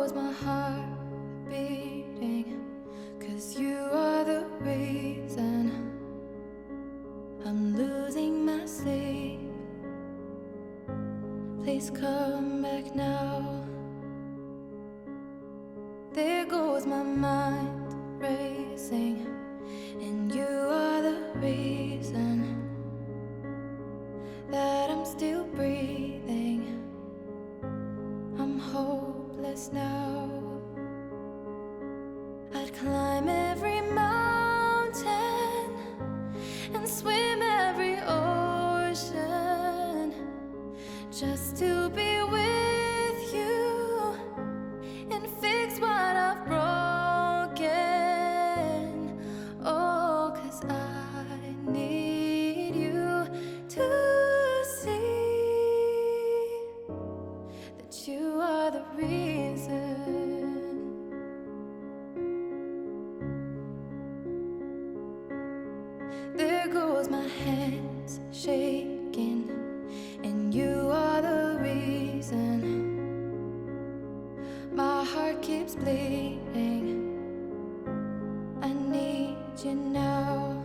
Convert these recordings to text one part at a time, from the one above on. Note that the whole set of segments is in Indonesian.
goes my heart beating, 'cause you are the reason I'm losing my sleep. Please come back now. There goes my mind racing, and you are the reason that I'm still breathing. I'm hopeless now. I'd climb every mountain and swim every ocean just to be with you and fix what I've broken. Oh, 'cause I need you to see that you are the reason. There goes my hands shaking, and you are the reason my heart keeps bleeding. I need you now.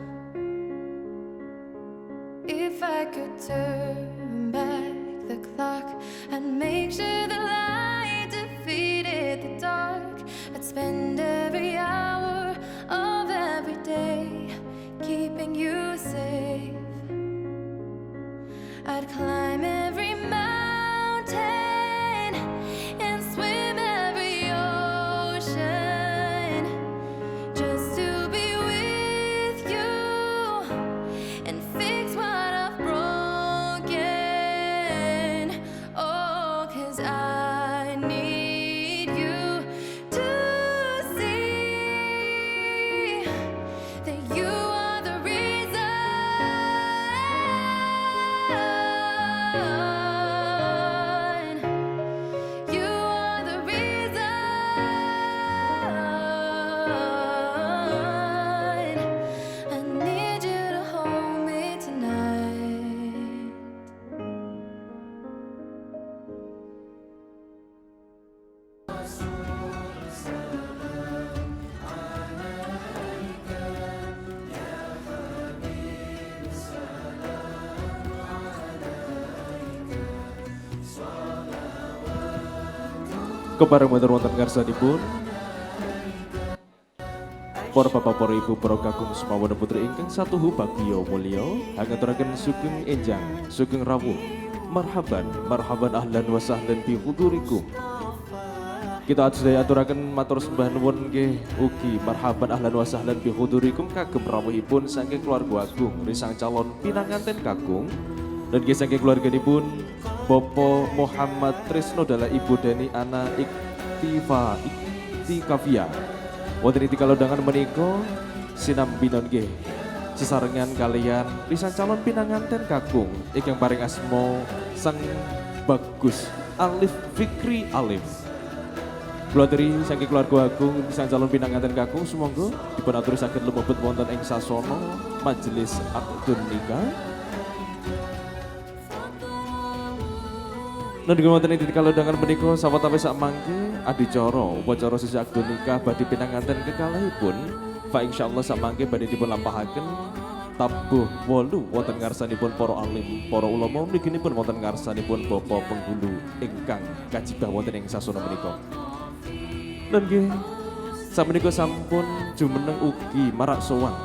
If I could turn back the clock, I'd make sure the light defeated the dark. I'd spend every hour of every day keeping you safe. I'd climb every mountain and swim every ocean just to be with you and fix what I've broken. Oh, 'cause I need you to see that you are the reason. You are the reason. I need you to hold me tonight. Kepareng matur wonten ngarsanipun para bapak para ibu para kakung semawana putri ingkang satuhu bagya mulya hangaturaken sugeng enjang sugeng rawuh marhaban marhaban ahlan wa sahlan bi hudurikum. Kita sedaya aturaken matur sembah nuwun nggih ugi marhaban ahlan wa sahlan bi hudurikum kagem rawuhipun saking keluarga agung risang calon pinanganten kakung dan nggih saking keluarganipun Bapak Muhammad Trisno dala Ibu Deni Ana Iktifia. Wonten ing kalodhangan menika sinambinan nggih sesarengan kalian pisan calon pinanganten kakung ingkang paring asma Sang Bagus Alif Fikri Alim. Kula aturi saking keluarga agung pisan calon pinanganten kakung sumangga dipun aturi saged lumebet wonten ing sasana majelis akad nikah. Nandhing wonten ing kalodhangan menika sawetawé sak mangke adicara upacara sesi akad nikah badhe pinanganten kekalihipun fa insyaallah sak mangke badhe dipun lampahaken tabuh 8 wonten ngarsanipun para alim para ulama mliginipun wonten ngarsanipun Bapak Penghulu ingkang kajibah wonten ing sasana menika. Lan nggih sameneika sampun jumeneng ugi marak sowan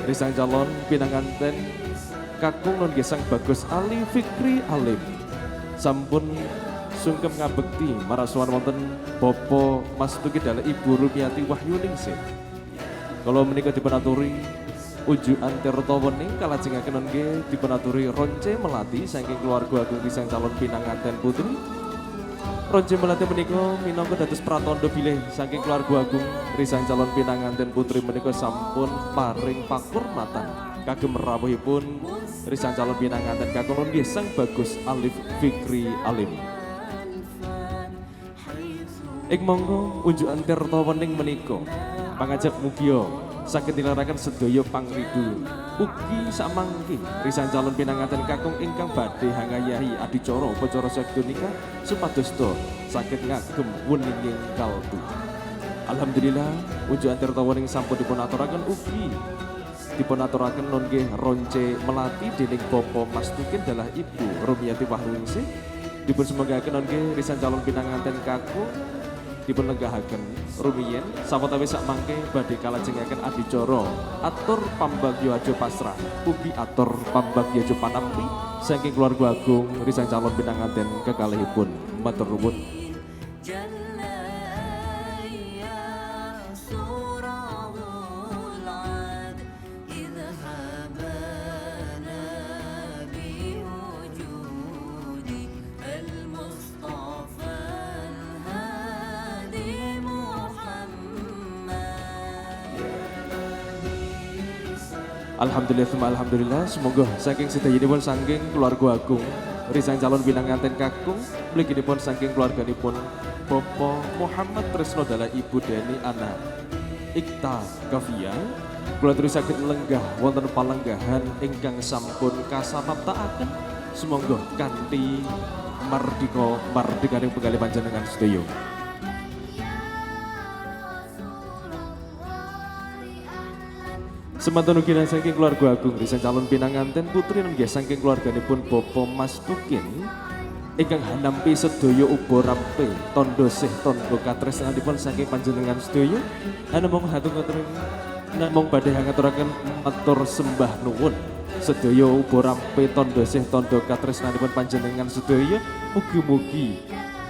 risang calon pinanganten kakung lan nggih Sang Bagus Ali Fikri Alim. Sampun sungkem ngabekti marasuan wonten Bapak Mas Tuki dala Ibu Rumiati Wahyuningsih. Kalau menika dipun aturi ujukan tirta wening kalajengaken nggih dipun aturi ronce melati saking keluarga agung pisang calon pinanganten putri. Ronce melati menika minangka dados pratandha bilih saking keluarga agung risang calon pinanganten putri menika sampun paring pakurmatan kagem rawuhipun risang calon pinanganten kakung nggih Sang Bagus Alif Fikri Alim. Ing monggo unjukan tirta wening menika pangajap mugia saged nilaraken sedaya pangridu. Ugi samangke risan calon pinanganten kakung ingkang badhe hangayahi adicara upacara saged nikah supados to saged ngagem weninging kalbu. Alhamdulillah unjuk antartawaning sampun dipun aturaken ugi dipun aturaken nun nggih ronce melati dening Bapa Mas Tukin dalah Ibu Rumiati Wahruningsih. Dipun semenggaken nun nggih risan calon pinanganten kakung dipun lenggahaken rumiyin sawetawis sak mangke badhe kalajengaken adicara atur pambagyo aja pasrah ugi atur pambagyo aja panampi saking keluarga agung risan calon pinanganten kekalihipun matur nuwun. Alhamdulillah, semoga saking sedayanipun saking keluarga agung risan calon pinanganten kakung mliginipun saking keluarganipun Bapak Muhammad Tresno dalah Ibu Deni Ana Ikta Kavia kula terus saged lenggah wonten palenggahan ingkang sampun kasamaptaaken semoga kanthi mardikaning penggalih panjenengan sedaya. Semanten ugi saking keluarga agung risan calon pinanganten putri nggih saking keluarganipun Bapa Mas Tukin ingkang nampi sedaya uba rampe tondo sih tondo katresnanipun saking panjenengan sedaya namung namung badhe ngaturaken matur sembah nuwun sedaya uba rampe tondo sih tondo katresnanipun panjenengan sedaya mugi-mugi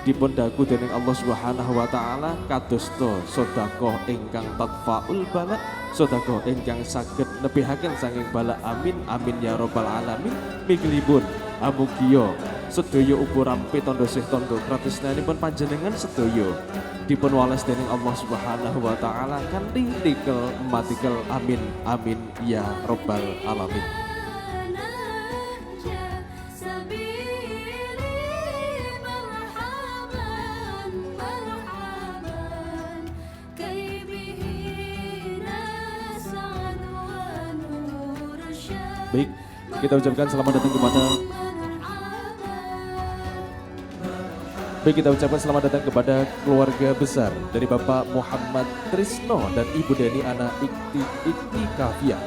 dipun daku dening Allah Subhanahu wa taala kadosta sedekah ingkang tatfaul bala sedekah ingkang saged nebihaken saking bala amin amin ya rabbal alamin miglipun amugiya sedaya uga rampe tondo sih tondo katresnanipun panjenengan sedaya dipun wales dening Allah Subhanahu wa taala kanthi tikel matikel amin amin ya rabbal alamin. Baik, kita ucapkan selamat datang kepada keluarga besar dari Bapak Muhammad Tresno dan Ibu Deni Ana Ikti Kavia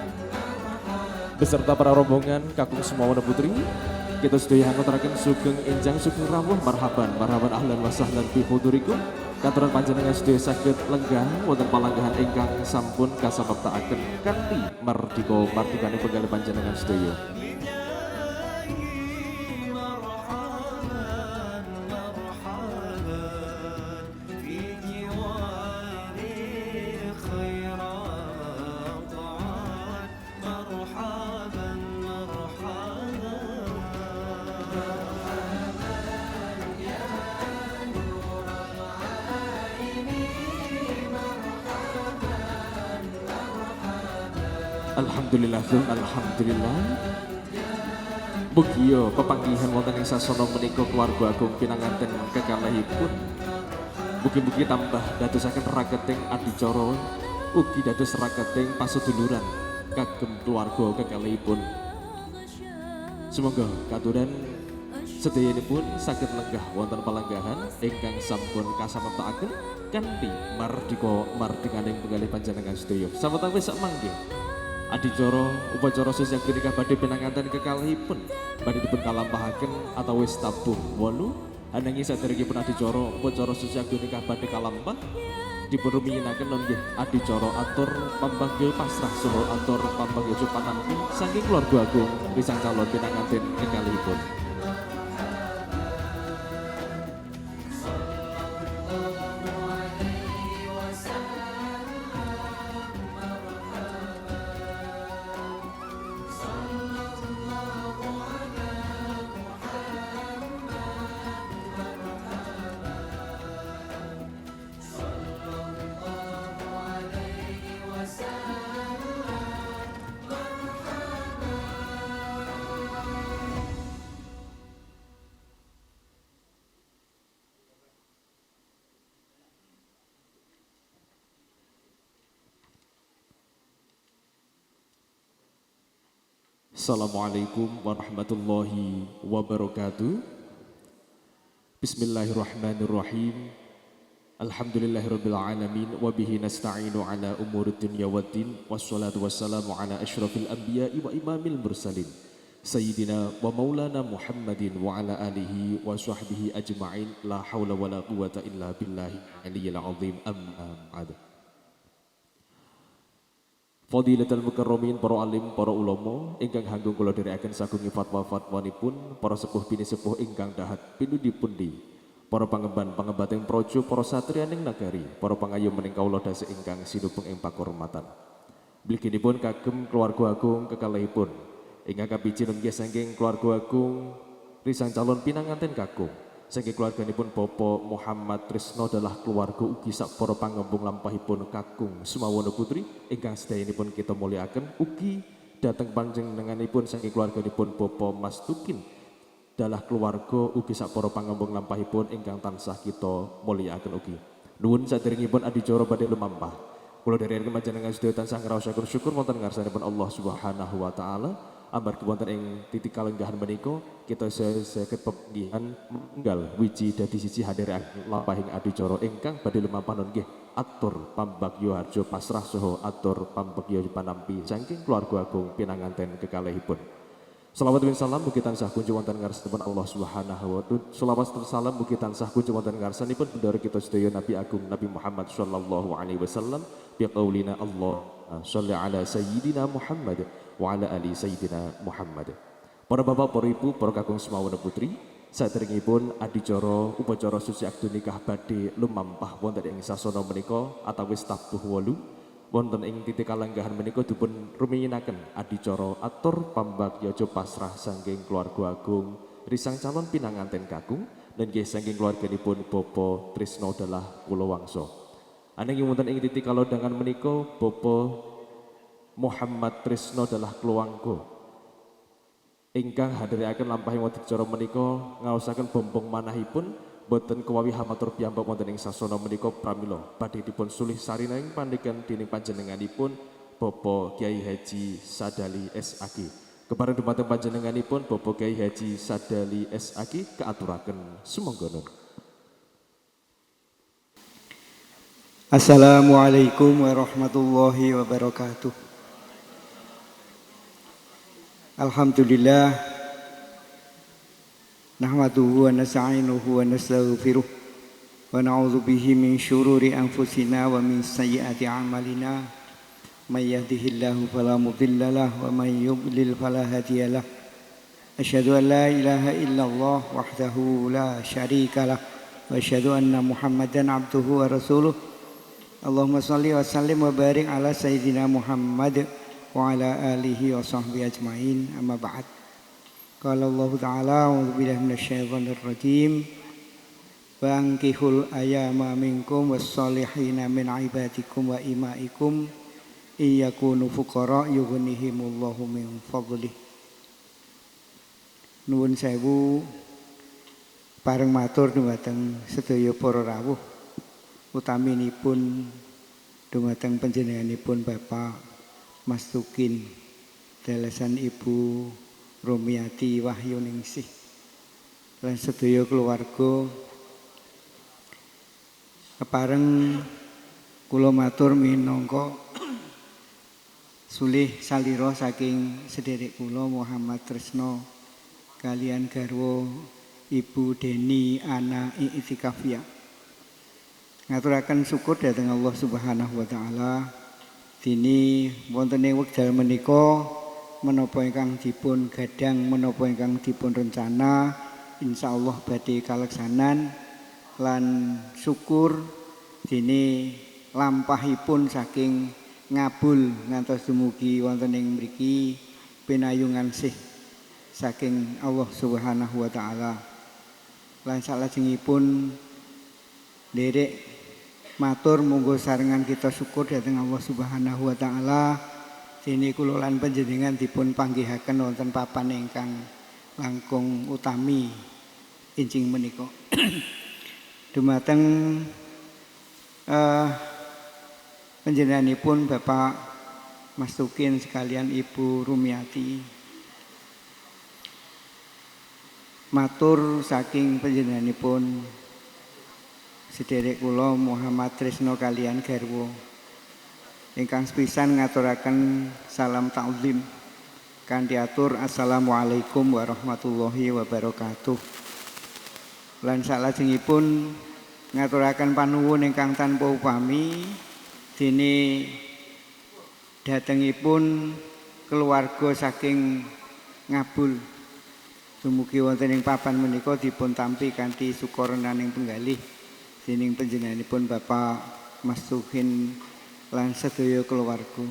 beserta para rombongan kakung semua wana putri. Kita sedaya ngaturaken sugeng enjang sugeng rawuh marhaban ahlan wa sahlan bi hudurikum. Katuran panjenengan sedaya saged lenggah wonten palenggahan ingkang sampun kasamaptaaken kanthi mardikaning penggalih panjenengan sedaya. Alhamdulillah. Mugia pepanggihan wonten ing sasana menika keluarga agung pinanganten kekalihipun. Mugi-mugi tambah dadosaken raketing adicara ugi dados raketing paseduluran kagem keluarga kekalihipun. Semoga katuran sedayanipun saged lenggah wonten palenggahan ingkang sampun kasamaptaaken kanthi mardikaning penggalih panjenengan sedaya. Sawetawis sak mangke adicara upacara sosial nikah badhe pinanganten kekalihipun badhe dipun kalampahaken atawis tabuh 8 ananging saderengipun adicara upacara sosial nikah badhe kalampah dipun rumiyinaken nggih adicara atur pambanggil pasrah saha atur pambanggil panampi saking keluarga agung risan calon pinanganten kekalihipun. Assalamualaikum warahmatullahi wabarakatuh. Bismillahirrahmanirrahim. Alhamdulillahirabbil alamin wa bihi nasta'inu ala umurid dunya waddin wassalatu wassalamu ala asyrafil anbiya'i wa imamil mursalin sayyidina wa maulana Muhammadin wa ala alihi wa sahbihi ajma'in la haula wa la quwata illa billahi aliyyil azim amma ba'd. Fadilatul mukarramin, para alim, para ulama ingkang hanggung kula dherekaken sagungi fatwa-fatwanipun, para sepuh bini sepuh ingkang dahat pinundi-pundi, para pangemban-pangembating praja, para satriyaning nagari, para pangayom mening kawula dase ingkang sinubeng ing pakurmatan. Mliginipun kagem keluarga agung kekalihipun ingkang kapiji nggih saking keluarga agung risang calon pinanganten kakung. Saking keluarganipun Bapak Muhammad Trisno adalah keluarga ugi sak para pangembung lampahipun kakung Sumawana Putri ingkang sedayanipun kita mulyakaken ugi dhateng panjenenganipun saking keluarganipun Bapak Mas Tukin adalah keluarga ugi sak para pangembung lampahipun ingkang tansah kita mulyakaken ugi. Nuwun saderengipun adicara badhe lumampah. Kula dherekaken panjenengan sedaya tansah ngraosaken syukur wonten ngarsanipun Allah Subhanahu wa taala. Amargi wonten ing titik kalenggahan menika kita saged pepanggihan menggal wiji dadi siji hadiraken lampahing adicara ingkang badhe lumampah nggih atur pambagya harja pasrah saha atur pambagya panampi saking keluarga agung pinanganten kekalihipun. Shalawat dan salam mugi tansah kunjuk wonten ngarsanipun Allah Subhanahu wa taala. Shalawat dan salam mugi tansah kunjuk wonten ngarsanipun bendahara kita sedaya Nabi Agung Nabi Muhammad sallallahu alaihi wasallam bi qaulina Allah shalli ala sayyidina Muhammad wa ala ali sayyidina Muhammad. Para bapak, para ibu, para kakung Sumawana Putri, saderengipun adicara upacara suci akad nikah badhe lumampah wonten ing sasana menika atawis tabuh 8 wonten ing titik kalenggahan menika dipun rumiyinaken adicara atur pambagyaja pasrah saking keluarga agung risang calon pinanganten kakung dan nggih saking keluarganipun Bapak Trisno dalah Kulawangsa. Ananging wonten ing titik kalodhangan menika Bapak Muhammad Trisno adalah keluarga ingkang hadiraken lampahing wonten acara menika ngaosaken bombong manahipun boten kewawi hamatur piyambak wonten ing sasana menika pramila badhe dipun sulih sarinaing pandikan dening panjenenganipun Bapak Kyai Haji Sadali SAG. Kepareng dumateng panjenenganipun Bapak Kyai Haji Sadali SAG kaaturaken sumangga nun. Assalamualaikum warahmatullahi wabarakatuh. Alhamdulillah nahmaduhu wa nasta'inuhu wa nastaghfiruh wa na'udzu bihi min syururi anfusina wa min sayyiati a'malina may yahdihillahu fala mudilla lahu wa may yudlil fala hadiyalah. Asyhadu an la ilaha illallah wahdahu la syarika lah wa asyhadu anna Muhammadan abduhu wa rasuluh. Allahumma shalli wa sallim wa barik ala sayyidina Muhammad wa ala alihi wa sahbihi ajma'in amma ba'd. Qala Allah ta'ala a'udzu billahi minasyaitonir rajim wa ankihul ayama minkum was-solihina min ibadikum wa imaikum iyakunu fuqara yughnihimullahu min fadlih. Nuwun sewu pareng matur dumateng sedaya para rawuh utaminipun dumateng panjenenganipun Bapak Mas Tukin dalasan Ibu Romiati Wahyuningsih lan sedaya keluarga kepareng kula matur minangka sulih salira saking sederek kula Muhammad Trisno kalian garwa Ibu Deni Ana I'tikafia ngaturaken syukur dhateng Allah Subhanahu wa taala. Dini wonten ing wekdal menika menapa ingkang dipun gadang menapa ingkang dipun rencana insyaallah badhe kaleksanan lan syukur dini lampahipun saking ngabul ngantos dumugi wonten ing mriki pinayungan sih saking Allah Subhanahu wa taala. Lan salajengipun nderek matur monggo sarengan kita syukur dhateng Allah Subhanahu wa taala. Dene kula lan panjenengan dipun panggihaken wonten papan ingkang langkung utami injing menika. Dumateng panjenenganipun Bapak Mas Tukin sekalian Ibu Rumiati matur saking panjenenganipun sederek kula Muhammad Tresno kalian garwa ingkang sepisan ngaturaken salam ta'zim kanthi atur assalamualaikum warahmatullahi wabarakatuh. Lan salajengipun ngaturaken panuwun ingkang tanpa upami dene datengipun keluarga saking Ngabul dumugi wonten ing papan menika dipun tampi kanthi sukorenaning penggalih dening panjenenganipun Bapak Mas Tuhin lan sedaya keluarga.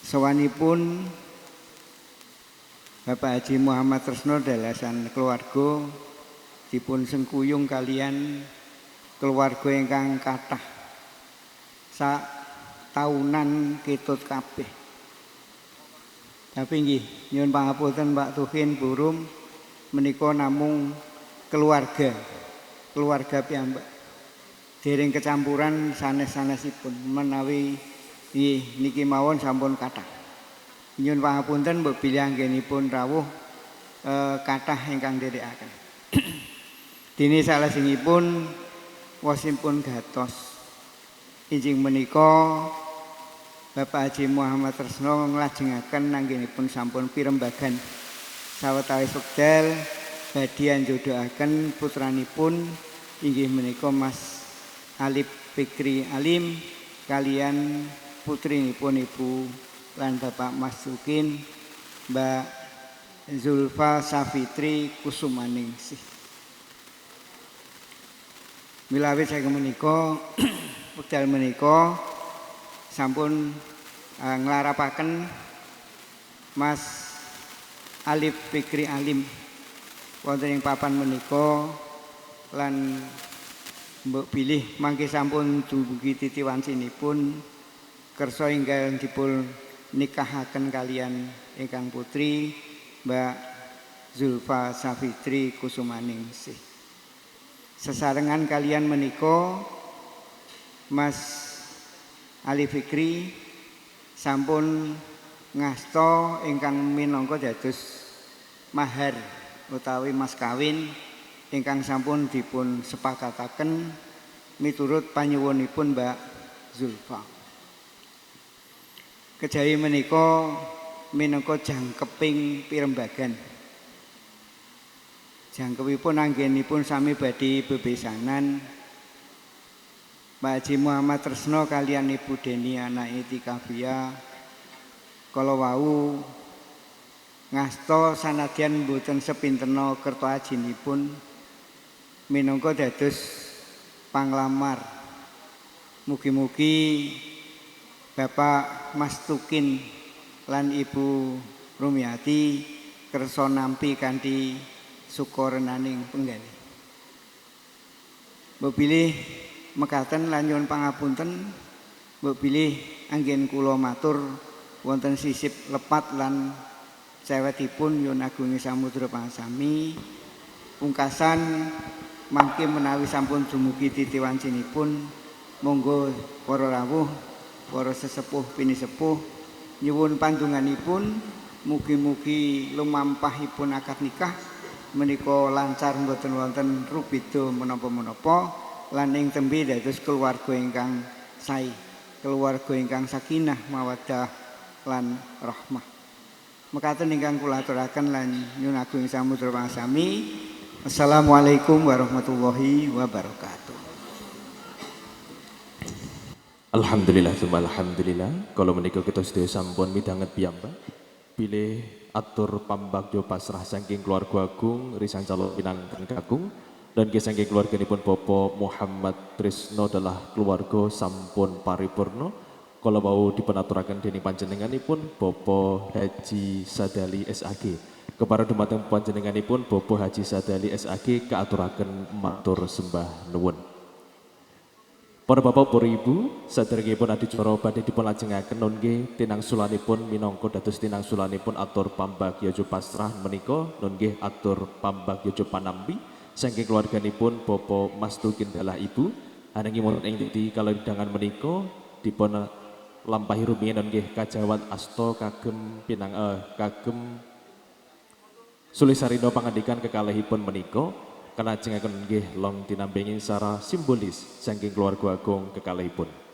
Sawanipun Bapak Haji Muhammad Tresno dalasan keluarga dipun sengkuyung kalian keluarga ingkang kathah sak taunan ketut kabeh. Tapi nggih nyuwun pangapunten Pak Tuhin Burum menika namung keluarga piyambak. Dereng kecampuran sanes-sanesipun menawi niki mawon sampun kathah. Nyuwun pangapunten mbok bilih anggenipun rawuh kathah ingkang nderekaken. Dene salajengipun wasipun gatos. Injing menika Bapak Haji Muhammad Tresno nglajengaken anggenipun sampun pirembagan sawetawis wekdal badhe anjodohaken putranipun inggih menika Mas Alif Fikri Alim kalian putrinipun Ibu lan Bapak Mas Tukin Mbak Zulfa Safitri Kusumaningsih. Milawit saking menika wekdal menika sampun nglarapaken Mas Alif Fikri Alim wonten ing papan menika lan mbok bilih mangke sampun dumugi titiwansinipun kersa enggal dipun nikahaken kalian ingkang putri Mbak Zulfa Safitri Kusumaningsih. Sesarengan kalian menika Mas Ali Fikri sampun ngasta ingkang minangka dados mahar utawi mas kawin ingkang sampun dipun sepakataken miturut panyuwunipun Mbak Zulfa. Kejawi menika minangka jangkeping pirembagan. Jangkepipun anggenipun sami badhe bebesanan Pak Haji Muhammad Tresno kalian Ibu Deni anak Itikafia kala wau ngasta sanadyan mboten sepintena kerto ajinipun minangka dados panglamar. Mugi-mugi Bapak Mas Tukin lan Ibu Rumiati kersa nampi kanthi sukorenaning penggalih. Mbok bilih mekaten lan nyuwun pangapunten mbok bilih anggen kula matur wonten sisip lepat lan cewetipun nyuwun agungi samudra pasami pungkasan mangke menawi sampun dumugi titiwancinipun monggo para rawuh para sesepuh pinisepuh nyuwun pandunganipun mugi-mugi lumampahipun akad nikah menika lancar mboten wonten rubeda menapa-menapa lan ing tembe dados keluarga ingkang sae, keluarga ingkang sakinah mawaddah lan rahmah. Mekaten ingkang kula aturaken lan nyuwun agung samudra pasami. Assalamualaikum warahmatullahi wabarakatuh. Alhamdulillah tsumma alhamdulillah kalau menika kita sedaya sampun midhanget piyambak bilih atur pambagyo pasrah saking keluarga agung risang calon pinangken kakung dan saking keluarganipun Bapak Muhammad Tresno adalah keluarga sampun paripurna kala wau dipunaturaken dening panjenenganipun Bapak Haji Sadali SAG kepada dumateng panjenenganipun Bapak Haji Sadali SAG kaaturaken matur sembah nuwun. Para bapak para ibu, saderengipun adicara badhe dipun lajengaken nggih tinangsulanipun minangka dados tinangsulanipun atur pambagya pasrah menika nggih atur pambagya panampi saking keluarganipun Bapak Mas Tukin dalah Ibu ananging wonten ing dadi kalendhangan menika dipun lampahi rumiyin nggih kajawat asta kagem Sulisarina pangandikan kekalihipun menika kalajengaken nggih long tinambengi secara simbolis saking keluarga agung kekalihipun.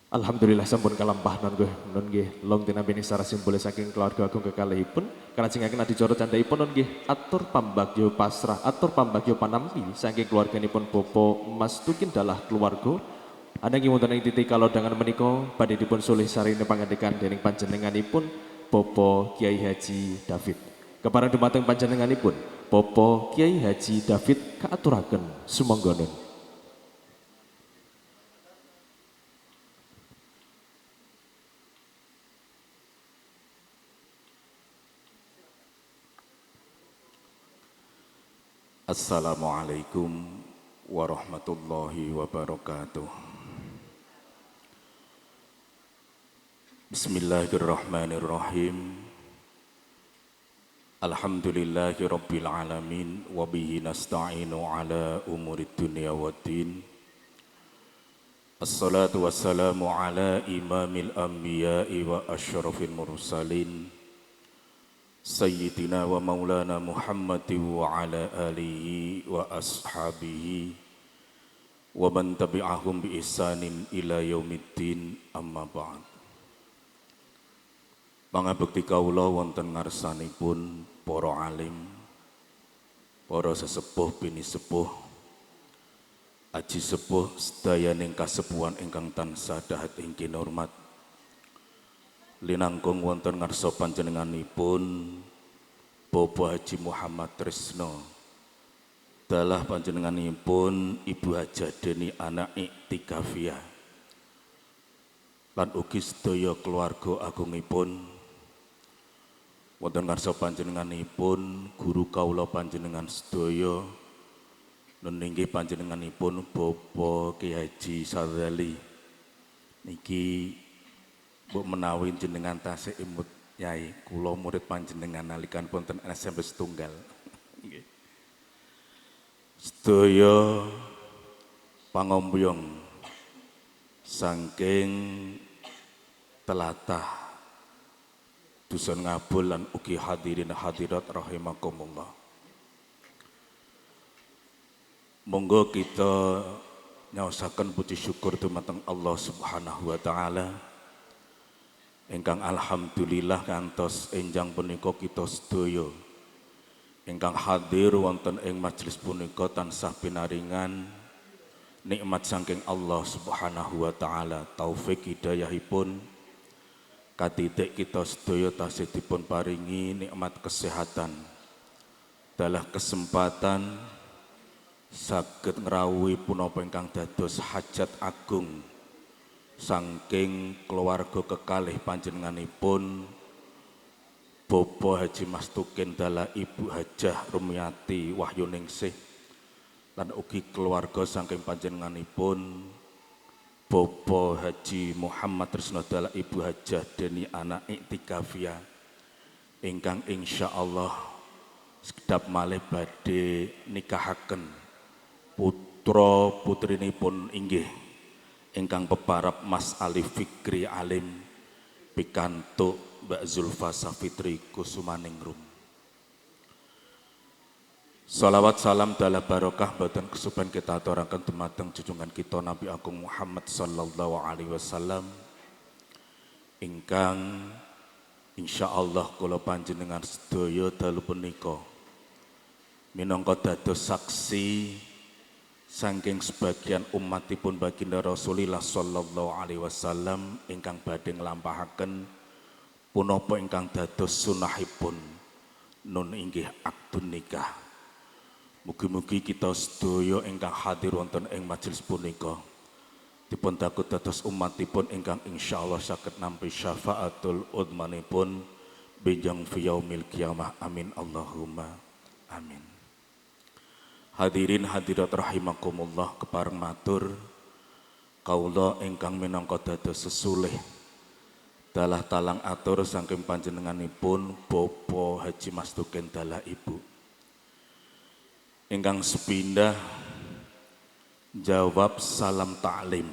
Alhamdulillah sampun kalampah nun nggih long tinambengi secara simbolis saking keluarga agung kekalihipun kalajengaken adicara candhaipun nun nggih atur pambagyo pasrah atur pambagyo panampi saking keluarganipun Bapak Mas Tukin dalah keluarga. Ananging wonten ing titik kalodhangan menika badhe dipun sulih sarine pangandikan dening panjenenganipun Bapak Kiai Haji David. Kepareng dumateng panjenenganipun Bapak Kiai Haji David kaaturaken sumangga nun. Assalamualaikum warahmatullahi wabarakatuh. Bismillahirrahmanirrahim. Alhamdulillahi rabbil alamin wa bihi nasta'inu ala umurid dunya waddin. Assalatu wassalamu ala imamil anbiya'i wa asyrafil mursalin Sayyidina wa maulana Muhammadin wa ala alihi wa ashabihi wa man tabi'ahum bi ihsanin ila yaumiddin amma ba'd. Pangabekti kawula wonten ngarsanipun para alim, para sesepuh bini sepuh, aji sepuh sedayaning kasepuhan ingkang tansah dahat ing kinurmat. Linangkung wonten ngarsa panjenenganipun Bapak Haji Muhammad Tresno dalah panjenenganipun Ibu Hajah Deni Ana Iktikafia lan ugi sedaya keluarga agungipun wonten ngarsa panjenenganipun guru kawula panjenengan sedaya nun inggih panjenenganipun Bapak Kiai Haji Sadzali niki mbok menawi jenengan tasih imut Yai, kula murid panjenengan nalikan wonten SMP setunggal. Nggih. Sedaya pangombyong saking telatah dusun Ngabul lan ugi hadirin hadirat rahimakumullah. Monggo kita nyaosaken puji syukur dumateng Allah Subhanahu wa taala. Ingkang alhamdulillah kantos enjang punika kita sedaya ingkang hadir wonten ing majelis punika tansah pinaringan nikmat saking Allah Subhanahu wa taala, taufik hidayahipun katitik kita sedaya tasih dipun paringi nikmat kesehatan dalah kesempatan saged ngrawuhi punapa ingkang dados hajat agung saking keluarga kekalih panjenenganipun Bapak Haji Mas Tukin dalah Ibu Hajah Rumiati Wahyuningsih lan ugi keluarga saking panjenenganipun Bapak Haji Muhammad Tresno dalah Ibu Hajah Deni Ana Iktikafia ingkang insyaallah sekedap malih badhe nikahaken putra putrinipun inggih ingkang peparap Mas Ali Fikri Alim pikantuk Mbak Zulfa Safitri Kusumaningrum. Salawat salam dalah barokah boten kesupen kita aturaken dumateng junjungan kita Nabi Agung Muhammad sallallahu alaihi wasallam ingkang insyaallah kula panjenengan sedaya dalu punika minangka dados saksi saking sebagian umatipun baginda Rasulillah sallallahu alaihi wasallam ingkang badhe nglampahaken punapa ingkang dados sunahipun nun inggih akdun nikah. Mugi-mugi kita sedaya ingkang hadir wonten ing majelis punika dipun takut dados umatipun ingkang insyaallah saged nampi syafaatul udmanipun benjang fi yaumil qiyamah. Amin Allahumma amin. Hadirin hadirat rahimakumullah, kepareng matur kaula ingkang minangka dados sesulih dalah talang atur saking panjenenganipun Bapak Haji Mas Tukin dalah Ibu ingkang sepindah jawab salam ta'lim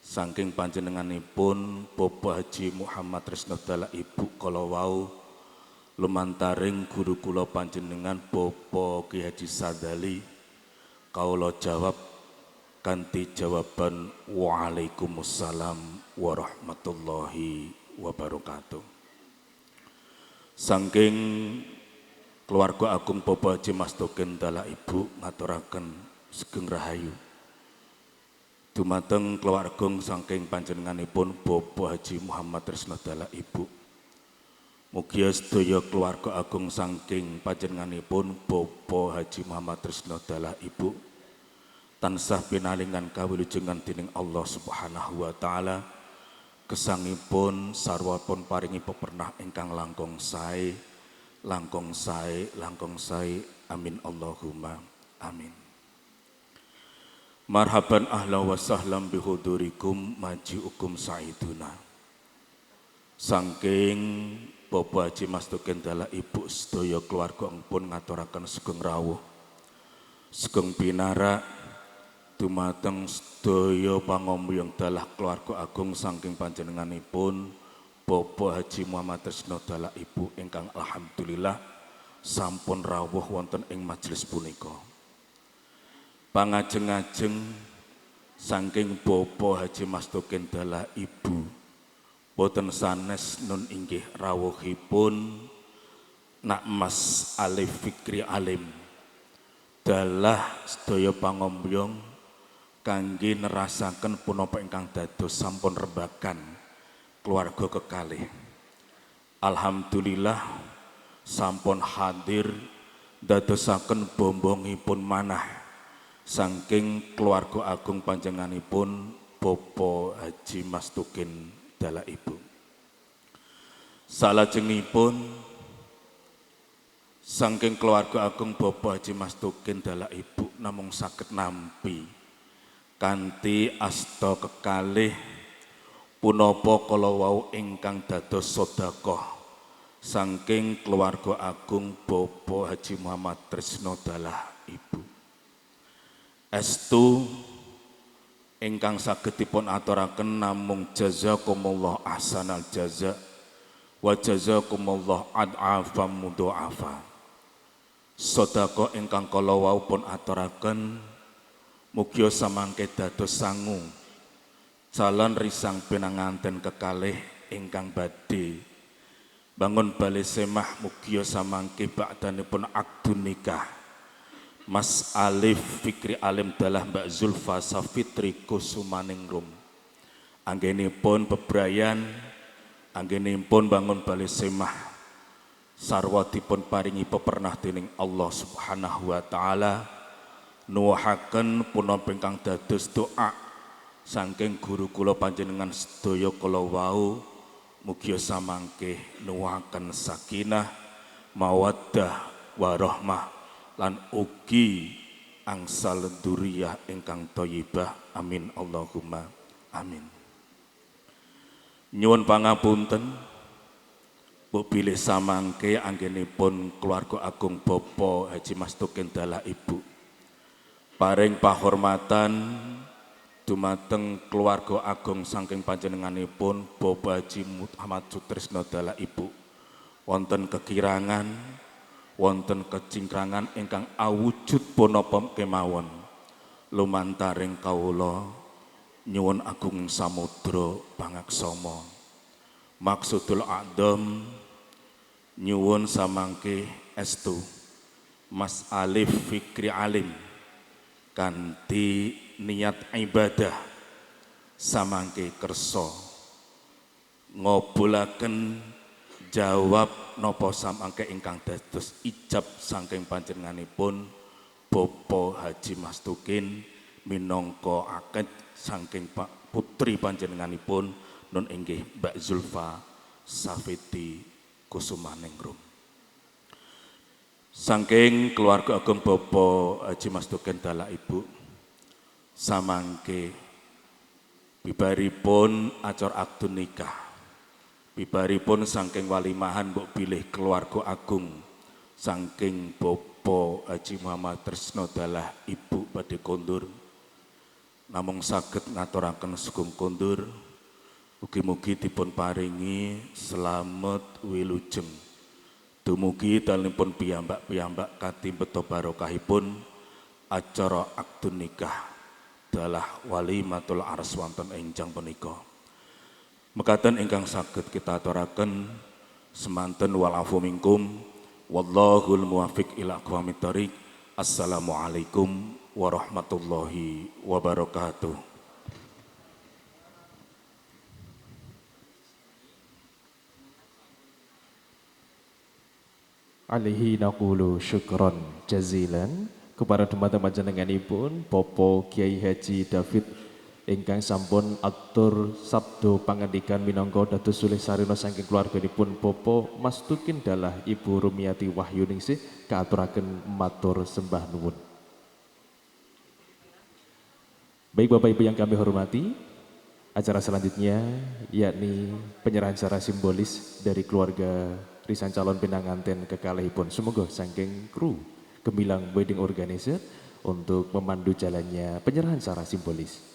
saking panjenenganipun Bapak Haji Muhammad Tresno Dalah Ibu kala wau lumantaring guru kula panjenengan Bapak Ki Haji Sadali kaula jawab kanthi jawaban Waalaikumsalam warahmatullahi wabarakatuh. Saking keluarga agung Bapak Haji Mastoken Dalah Ibu ngaturaken sugeng rahayu. Dumateng keluarga saking panjenenganipun Bapak Haji Muhammad Tresno Dalah Ibu. Mugia sedaya keluarga agung saking panjenenganipun Bapak Haji Muhammad Tresno Dalah Ibu tansah pinalingan kawilujengan dening Allah Subhanahu wa taala. Gesangipun sarwapun paringi pepernah ingkang langkung sae, langkung sae, langkung sae. Amin Allahumma amin. Marhaban ahlan wa sahlan bihudurikum maji'ukum sa'iduna. Saking Bapak Haji Mastoken Dalah Ibu sedaya keluarga pun ngaturaken sugeng rawuh, sugeng pinarak dumateng sedaya pangombyong dalah keluarga agung saking panjenenganipun Bapak Haji Muhammad Tresno Dalah Ibu ingkang alhamdulillah sampun rawuh wonten ing majelis punika. Pangajeng-ajeng saking Bapak Haji Mastoken Dalah Ibu boten sanes nun inggih rawuhipun Nak Mas Alif Fikri Alim dalah sedaya pangombyong kangge nerasaken punapa ingkang dados sampun rebakan keluarga kekalih. Alhamdulillah sampun hadir dadosaken bombongipun manah saking keluarga agung panjenenganipun Bapak Haji Mastoken Dalah Ibu. Salajengipun saking keluarga agung Bapak Haji Mastoken Dalah Ibu namung saged nampi kanthi asta kekalih punapa kala wau ingkang dados sedekah saking keluarga agung Bapak Haji Muhammad Tresno Dalah Ibu. Estu ingkang saged dipun aturaken namung jazakumullah ahsanal jaza wa jazakumullah ad'afa mudha'afa. Sedekah ingkang kala wau pun aturaken mugia samangke dados sangu calon risang pinanganten kekalih ingkang badhe bangun bali semah. Mugia samangke ba'danipun akdun nikah Mas Alif Fikri Alim dalah Mbak Zulfa Safitri Kusumaningrum anggenipun bebrayan, anggenipun bangun bali semah sarwa dipun paringi pepernah dening Allah Subhanahu wa taala nuwuhaken punapa ingkang dados doa saking guru kula panjenengan sedaya kala wau mugia samangke nuwuhaken sakinah mawaddah warahmah lan ugi angsal dzurriyyah ingkang thayyibah. Amin Allahumma amin. Nyuwun pangapunten mbok bilih samangke anggenipun keluarga agung Bapak Haji Mastoken Dalah Ibu paring pahormatan dumateng keluarga agung saking panjenenganipun Bapak Haji Muhammad Tresno Dalah Ibu wonten kekirangan, wonten kecingkrangan ingkang awujud punapa kemawon lumantaring kawula nyuwun agung samudra pangaksama. Maksudul a'dham nyuwun samangke estu Mas Alif Fikri Alim kanthi niat ibadah samangke kersa ngobulaken jawab napa samangke ingkang dados ijab saking panjenenganipun Bapak Haji Mastoken minangka akad saking Pak putri panjenenganipun nun inggih Mbak Zulfa Safitri Kusumaningrum. Saking keluarga agung Bapak Haji Mastoken Dalah Ibu samangke bibaripun acara akdun nikah, bibaripun saking walimahan mbok bilih keluarga agung saking Bapak Haji Muhammad Tresno Dalah Ibu badhe kondur namung saged ngaturaken sugeng kondur, mugi-mugi dipun paringi slamet wilujeng. Dumugi dalemipun piyambak-piyambak katimbeta barokahipun acara akdun nikah dalah walimatul ars wonten enjang punika. Mekaten ingkang saged kita aturaken semanten walafu minkum wallahul muwaffiq ila aqwamit thoriq. Assalamualaikum warahmatullahi wabarakatuh. Alaihi naqulu syukron jazilan kepada teman-teman jenenganipun Popo Kiai Haji David ingkang sampun atur sabdo pangandikan minangka dados sulih sarina saking keluarganipun Popo Mastukin dalah Ibu Rumiati Wahyuningsih kaaturaken matur sembah nuwun. Baik Bapak Ibu yang kami hormati, acara selanjutnya yakni penyerahan secara simbolis dari keluarga risan calon pinanganten kekalihipun. Semoga saking kru Gemilang Wedding Organizer untuk memandu jalannya penyerahan secara simbolis.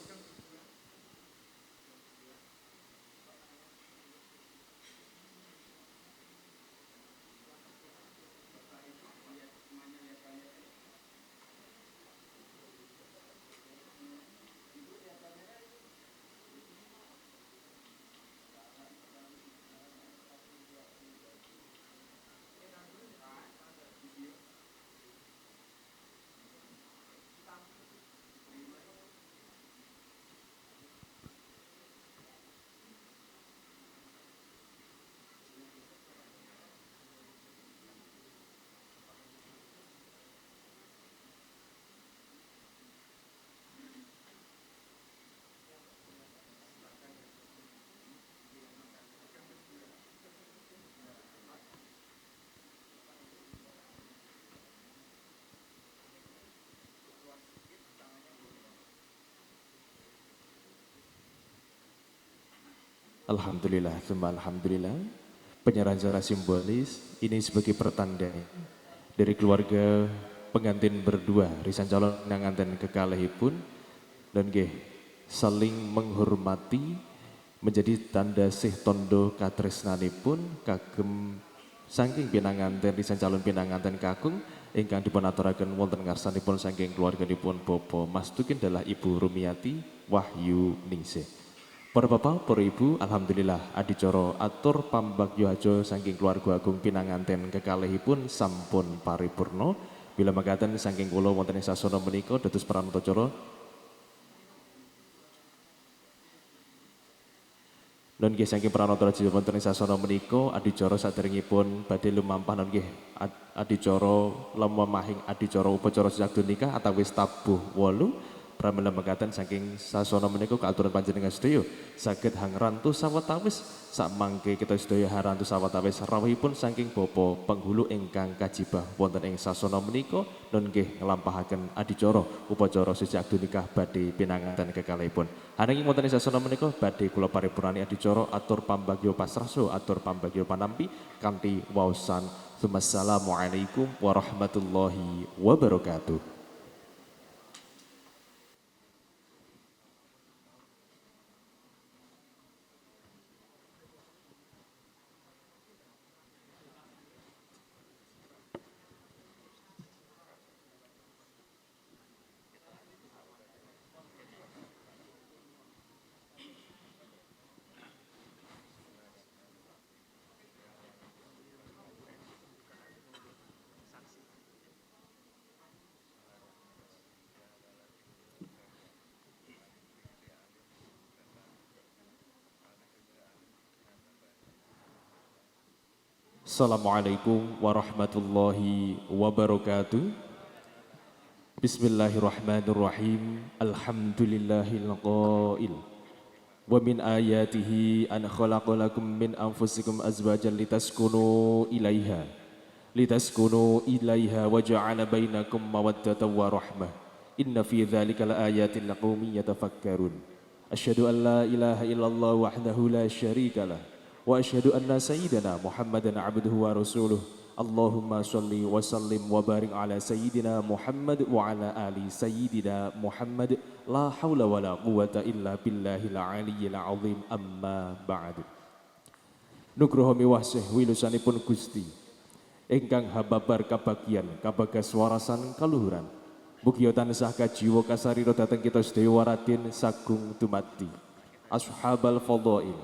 Alhamdulillah, alhamdulillah. Penyerahan secara simbolis ini sebagai pertanda dari keluarga pengantin berdua risan calon pinanganten kekalihipun dan saling menghormati menjadi tanda sih tondo katresnanipun kagem saking pinanganten risan calon pinanganten kakung ingkang dipun aturaken wonten ngarsanipun saking keluarganipun Popo Mastukin dalah Ibu Rumiati Wahyuningsih. Para bapak, para ibu, alhamdulillah adicara atur pambagyo aja saking keluarga agung pinanganten kekalihipun sampun paripurna. Bila mekaten saking kula wonten ing sasana menika dados pranatacara lan nggih saking pranatacara wonten ing sasana menika adicara saderengipun badhe lumampah nggih adicara lemahing adicara upacara sejak nikah atawis tabuh 8 pramila mekaten saking sasana menika kaaturan panjenengan sedaya saged hangrantu sawetawis samangke kita sedaya harantu sawetawis rawuhipun saking Bapa penghulu ingkang kajibah wonten ing sasana menika nun nggih nglampahaken adicara upacara sejak nikah badhe pinanganten kekalihipun. Ananging wonten ing sasana menika badhe kula paripurnani adicara atur pambagyo pasraso atur pambagyo panampi kanthi waosan Assalamualaikum warahmatullahi wabarakatuh. Assalamualaikum warahmatullahi wabarakatuh. Bismillahirrahmanirrahim. Alhamdulillahil qail. Wa min ayatihi an khalaqalakum min anfusikum azwajan litaskunu ilaiha. Wa ja'ala bainakum mawaddatan wa rahmah. Inna fi dzalika laayatin liqaumin yatafakkarun. Asyhadu an la ilaha illallah wahdahu la syarikalah. Wa asyhadu anna sayyidana Muhammadan abduhu wa rasuluh Allahumma sholli wa sallim wa barik ala sayyidina Muhammad wa ala ali sayyidina Muhammad. La haula wa la quwata illa billahil aliyyil azim. Amma ba'du. Nugroho miwasih wilusanipun Gusti ingkang hababar kabagian kabagas warasan kaluhuran. Mugia tansah kajiwa kasarira dhateng kita sedaya waradin sagung dumadi. Ashabal fadhail,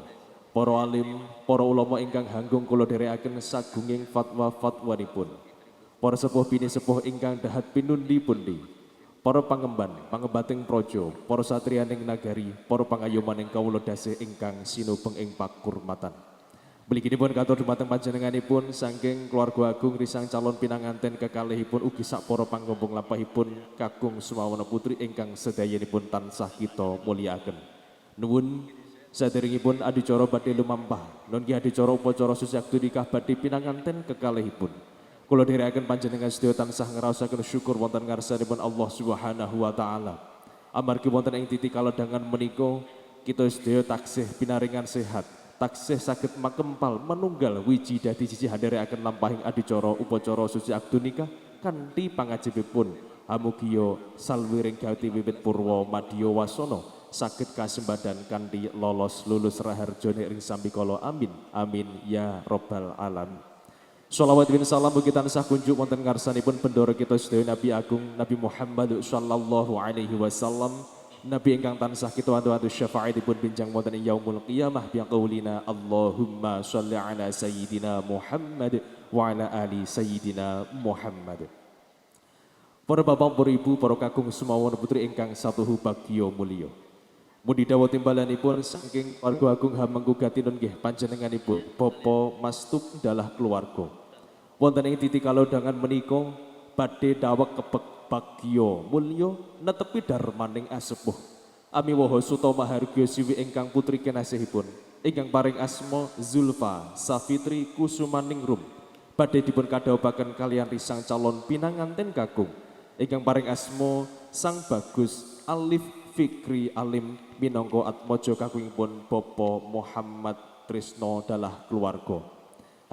para alim, para ulama ingkang hanggung kula dherekaken sagunging fatwa-fatwanipun. Para sepuh bini sepuh ingkang dahat pinundi-pundi. Para pangemban, pangembating praja, para satriyaning nagari, para pangayomaning kawula dasih ingkang sinubeng ing pakurmatan. Mliginipun katur dumateng panjenenganipun saking keluarga agung risang calon pinanganten kekalihipun ugi sak para panggombong lampahipun kakung sumawana putri ingkang sedayanipun tansah kita mulyakaken. Nuwun saderengipun adicara badhe lumampah, nggih adicara upacara susakti nikah badhe pinanganten kekalihipun. Kula dherekaken panjenengan sedaya tansah ngraosaken syukur wonten ngarsanipun Allah Subhanahu wa taala. Amargi wonten ing titik kaladangan menika kita sedaya taksih pinaringan sehat, taksih saged makempal manunggal wiji dadi siji handherekaken lampahing adicara upacara suci akdu nikah kanthi pangajibipun hamugiya salwiring gawti wiwit purwa madya wasana saged kasembadan kanthi lolos lulus raharjane ing sambikala. Amin amin ya robbal alamin. Shalawat bin salam mugi tansah kunjuk wonten ngarsanipun bendoro kita sedaya Nabi Agung Nabi Muhammad sallallahu alaihi wasallam, Nabi ingkang tansah kita wantu-wantu syafaatipun pinjang wonten ing yaumul qiyamah bi qaulina Allahumma sholli ala sayyidina Muhammad wa ala ali sayyidina Muhammad. Para bapak, para ibu, para kakung sumawana putri ingkang satuhu bagya mulya. Mugi dawuh timbalanipun saking warga agung hamengku gatinun nggih panjenenganipun Bapa Mastup dalah keluarga. Wonten ing titik kalodhangan menika badhe dawek kebek bagya mulya netepi darmaning asepuh. Amiwaha suta mahargya siwi ingkang putri kinasihipun ingkang paring asma Zulfa Safitri Kusumaningrum badhe dipun kadhawuhaken kaliyan risang calon pinanganten kakung ingkang paring asma Sang Bagus Alif Fikri Alim minangka atmaja kakungipun Bapa Muhammad Trisno dalah keluarga.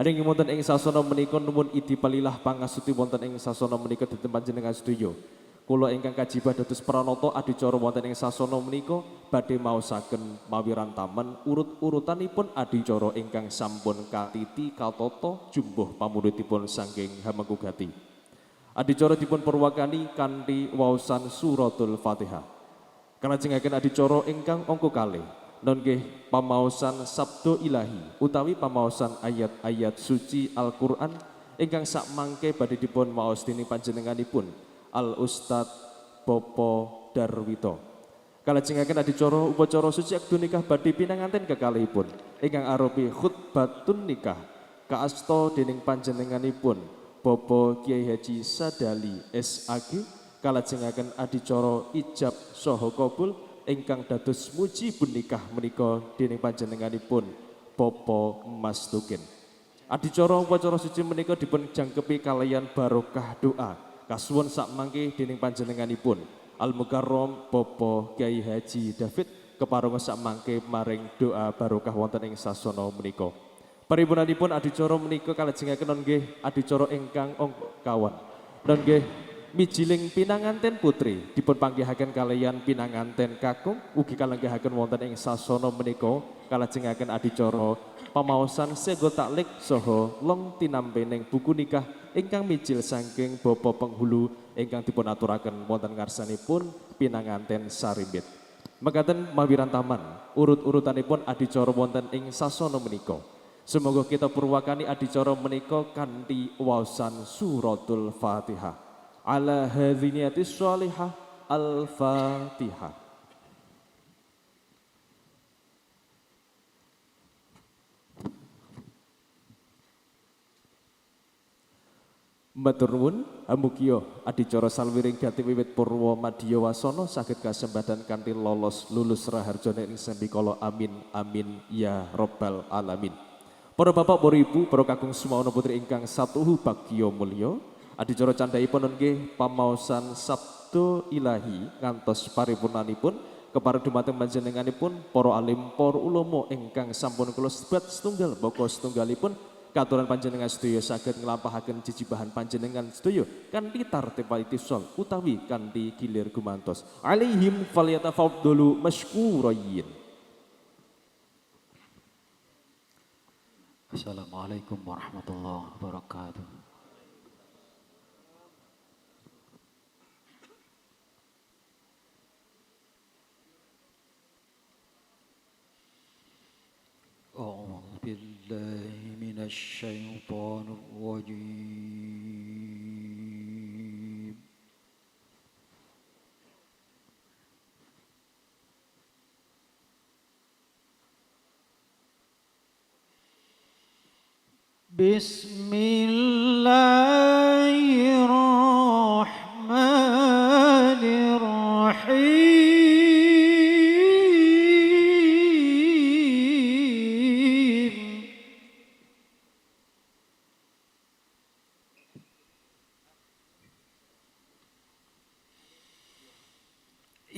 Haring wonten ing sasana menika nuwun idi palilah pangasuti wonten ing sasana menika dhateng panjenengan sedaya. Kula ingkang kajiba dados pranata adicara wonten ing sasana menika badhe maosaken mawirantamen urut-urutanipun adicara ingkang sampun katiti katata jumbuh pamuridipun saking hamengku gati. Adicara dipun purwakani kanthi waosan suratul Fatihah. Kalajengaken adicara ingkang angka kalih nggih pamaosan sabda ilahi utawi pamaosan ayat-ayat suci Al-Qur'an ingkang sakmangke badhe dipun maos dening panjenenganipun Al Ustad Bapa Darwito. Kalajengaken adicara upacara suci akdu nikah badhe pinanganten kekalihipun ingkang arupi khutbatun nikah kaasta dening panjenenganipun Bapak Kiai Haji Sadali SAG. Kalajengaken adicara ijab saha kabul ingkang dados mujibun nikah menika dening panjenenganipun Bapak Mas Tukin. Adicara upacara suci menika dipun jangkepi kaliyan barokah doa kasuwun sakmangke dening panjenenganipun Al Mukarram Bapak Kiai Haji David keparenga sakmangke maring doa barokah wonten ing sasana menika. Paripurnanipun adicara menika kalajengaken nggih adicara ingkang kawan. Nggih mijiling pinanganten putri dipun panggihaken kaliyan pinanganten kakung ugi kalenggahaken wonten ing sasana menika kalajengaken adicara pamaosan sega taklik saha long tinampening buku nikah ingkang mijil saking Bapak Penghulu ingkang dipun aturaken wonten ngarsanipun pinanganten sarimbit. Mekaten mawirantaman urut-urutanipun adicara wonten ing sasana menika. Semoga kita purwakani adicara menika kanthi waosan suratul Fatihah. Ala hadhiniyatis sholihah Al-Fatihah. Matur nuwun amugia adicara salwiring gati wiwit purwa madya wasana saged kasembadan kanthi lolos lulus raharjane ing sambikala. Amin amin ya robbal alamin. Para bapak, para ibu, para kakung sumawana putri ingkang satuhu bagya mulya, adicara candhaipun nggih pamaosan sabda ilahi ngantos paripurnanipun kepareng dumateng panjenenganipun para alim, para ulama ingkang sampun kula sebat setunggal baka setunggalipun Katuran panjenengan sedaya saged nglampahaken jejibahan panjenengan sedaya kanthi tartib itisol utawi kanthi gilir gumantos. Alaihim falyatafaddalu masykurin. Assalamualaikum warahmatullahi wabarakatuh. أعوذ بالله من الشيطان الرجيم. بسم الله الرحمن الرحيم.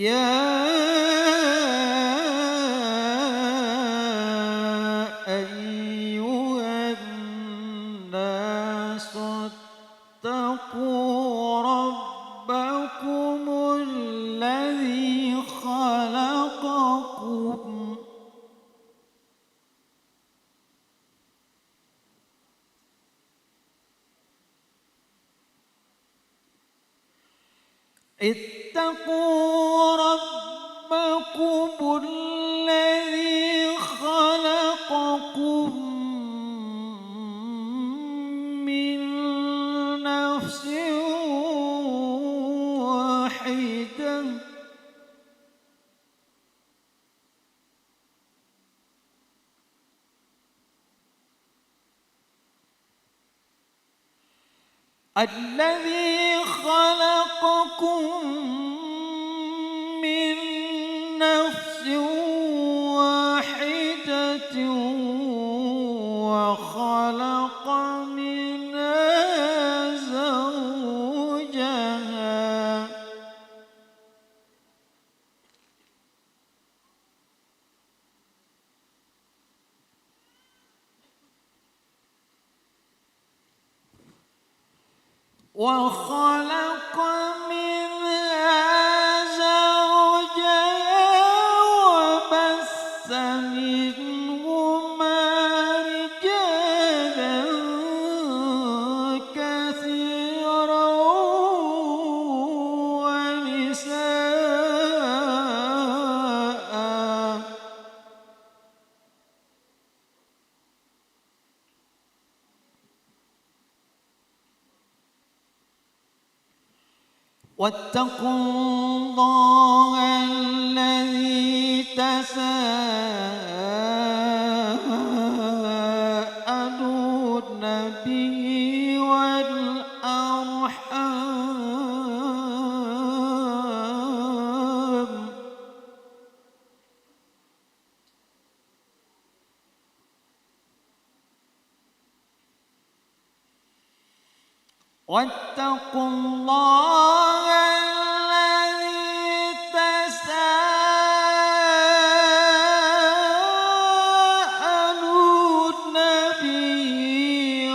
يا أيها الناس اتقوا ربكم الذي خلقكم اتقوا ربكم الذي خلقكم من نفس واحدة الذي خلقكم من نفس واحدة وخلق منها زوجها وخلق منها زوجها وبث منهما رجالا كثيرا ونساء واتقوا الله الذي تساءلون به والأرحام واتقوا الله الذي تساءلون به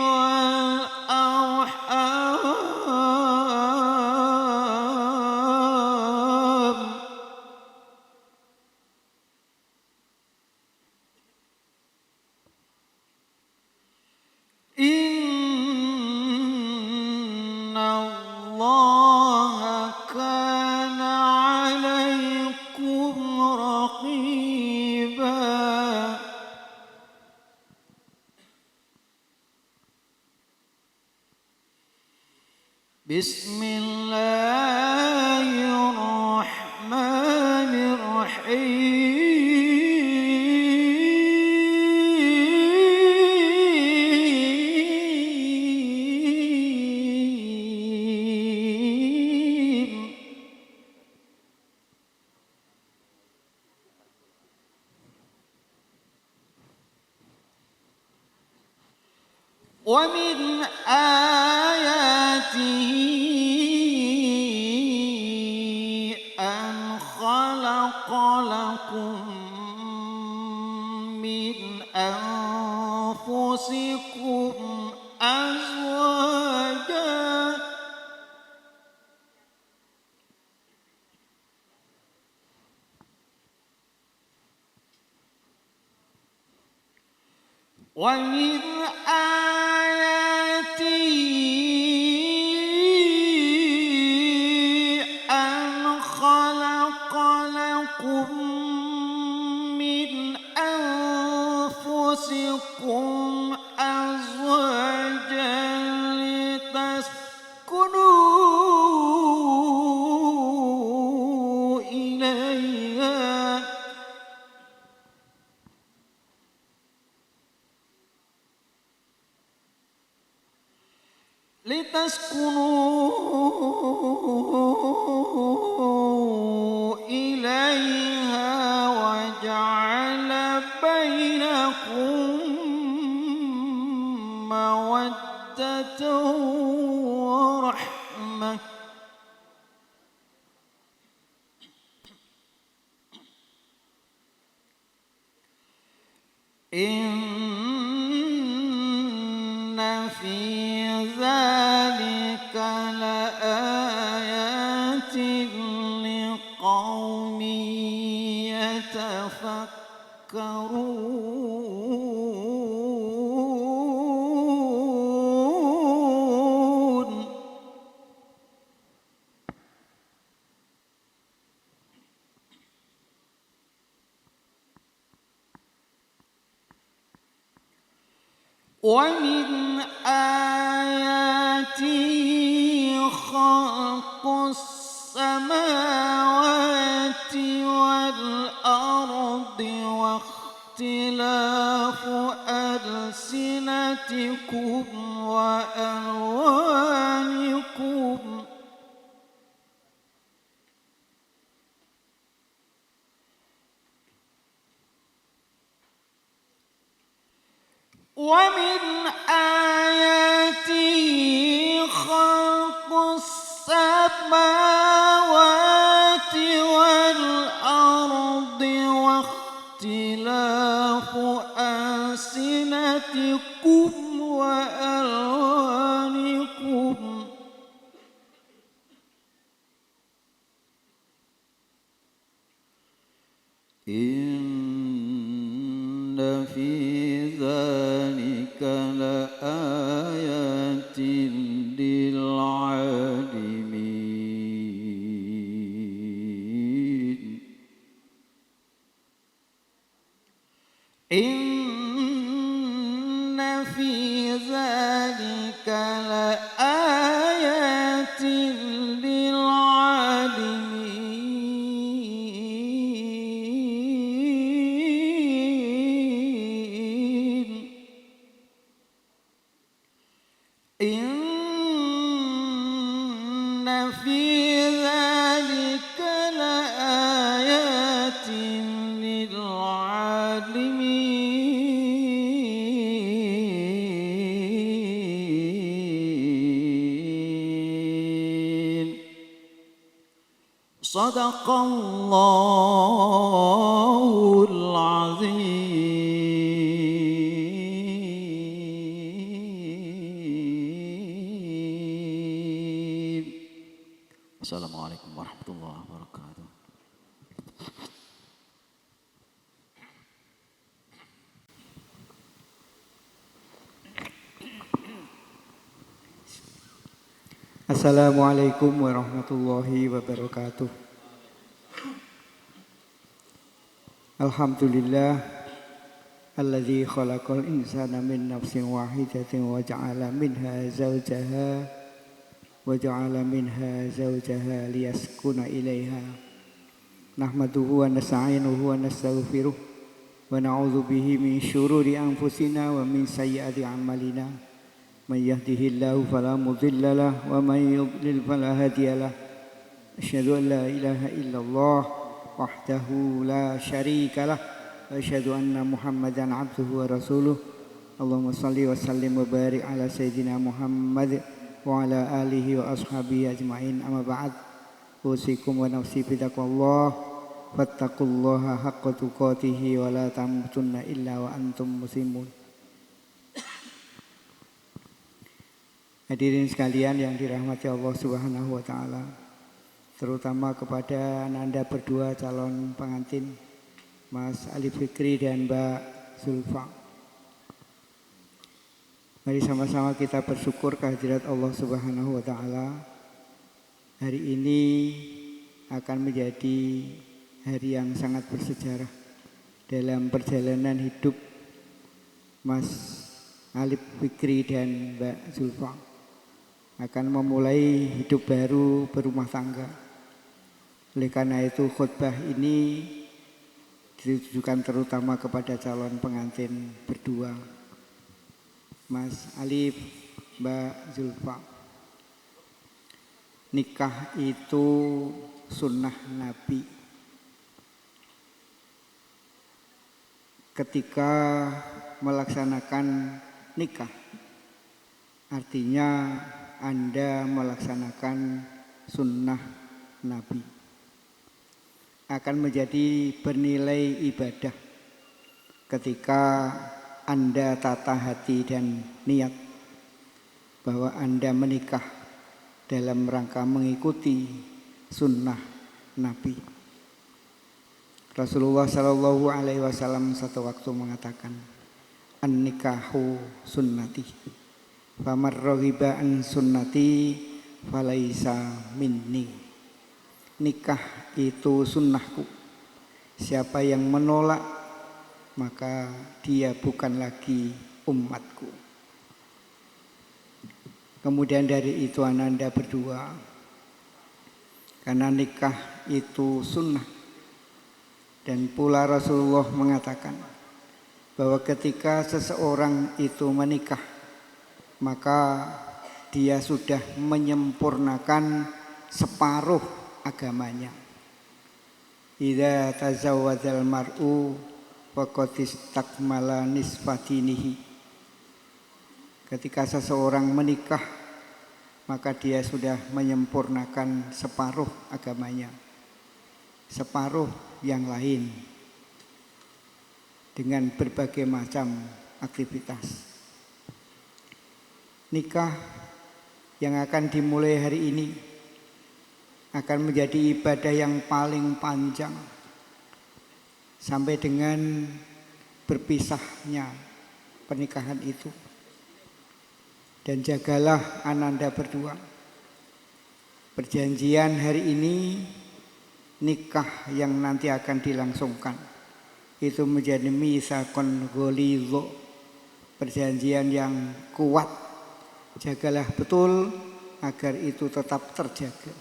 والأرحام إن الله كان عليكم رقيبا بسم الله الرحمن الرحيم ومن آياته أن خلق لكم من أنفسكم أنفسكم أزواجا ومن آياته أن خلق لكم من أنفسكم أزواجا لتسكنوا إليها وجعل بينكم مودة ورحمة إن في ذلك لآيات لقوم يتفكرون ومن آياته خلق السماوات والأرض واختلاف ألسنتكم وألوانكم ومن آياته خلق السماوات والأرض واختلاف ألسنتكم وألوانكم إن في ذلك لآيات للعالمين إن في ذلك لآيات للعالمين إن في ذلك لآيات للعالمين صدق الله العظيم. Assalamualaikum warahmatullahi wabarakatuh. Assalamualaikum warahmatullahi wabarakatuh. Alhamdulillah alladzi khalaqal insana min nafsin wahidatin wa ja'ala minha zawjaha liyaskuna ilaiha. Nahmaduhu wa nasta'inuhu wa nastaghfiruh wa na'udzu bihi min syururi anfusina wa min sayyiati a'malina. Man yahdihillahu fala mudilla lahu wa man yudlil fala hadiya lahu. Asyhadu an la ilaha illallah wahdahu la syarika lah wa asyhadu anna Muhammadan abduhu wa rasuluh. Allahumma shalli wa sallim wa barik ala sayyidina Muhammad wa ala alihi wa ashabihi ajmain. Amma ba'd. Usikum wa nafsi bitaqwallah fattaqullaha haqqa tuqatih wa la tamutunna illa wa antum muslimun. Hadirin sekalian yang dirahmati Allah Subhanahu wa taala, terutama kepada Ananda berdua calon pengantin Mas Ali Fikri dan Mbak Zulfa. Mari sama-sama kita bersyukur kehadirat Allah Subhanahu wa taala. Hari ini akan menjadi hari yang sangat bersejarah dalam perjalanan hidup Mas Ali Fikri dan Mbak Zulfa. Akan memulai hidup baru berumah tangga. Oleh karena itu khutbah ini ditujukan terutama kepada calon pengantin berdua, Mas Alif, Mbak Zulfa. Nikah itu sunnah Nabi. Ketika melaksanakan nikah, artinya Anda melaksanakan sunnah Nabi, akan menjadi bernilai ibadah ketika Anda tata hati dan niat bahwa Anda menikah dalam rangka mengikuti sunnah Nabi. Rasulullah Shallallahu Alaihi Wasallam satu waktu mengatakan, an-nikahu sunnati. Famar raghiba an sunnati falaisa minni. Nikah itu sunnahku. Siapa yang menolak maka dia bukan lagi umatku. Kemudian dari itu Ananda berdua, karena nikah itu sunnah, dan pula Rasulullah mengatakan bahwa ketika seseorang itu menikah, maka dia sudah menyempurnakan separuh agamanya. Idza tazawwadzal mar'u faqad istakmala nisfa dinihi. Ketika seseorang menikah, maka dia sudah menyempurnakan separuh agamanya. Separuh yang lain dengan berbagai macam aktivitas. Nikah yang akan dimulai hari ini akan menjadi ibadah yang paling panjang sampai dengan berpisahnya pernikahan itu. Dan jagalah Ananda berdua, perjanjian hari ini, nikah yang nanti akan dilangsungkan itu menjadi mitsaqon ghalidh, perjanjian yang kuat. Jagalah betul agar itu tetap terjaga.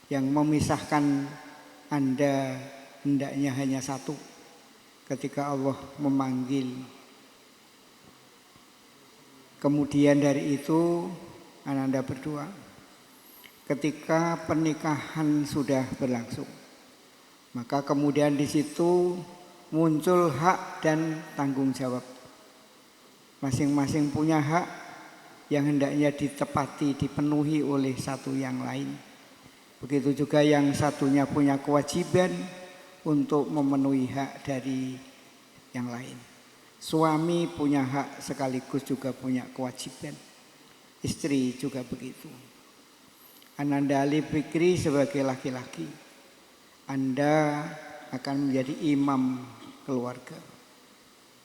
Yang memisahkan Anda hendaknya hanya satu, ketika Allah memanggil. Kemudian dari itu Ananda berdua, ketika pernikahan sudah berlangsung, maka kemudian di situ muncul hak dan tanggung jawab. Masing-masing punya hak yang hendaknya ditepati, dipenuhi oleh satu yang lain. Begitu juga yang satunya punya kewajiban untuk memenuhi hak dari yang lain. Suami punya hak sekaligus juga punya kewajiban. Istri juga begitu. Ananda Ali Fikri sebagai laki-laki, Anda akan menjadi imam keluarga.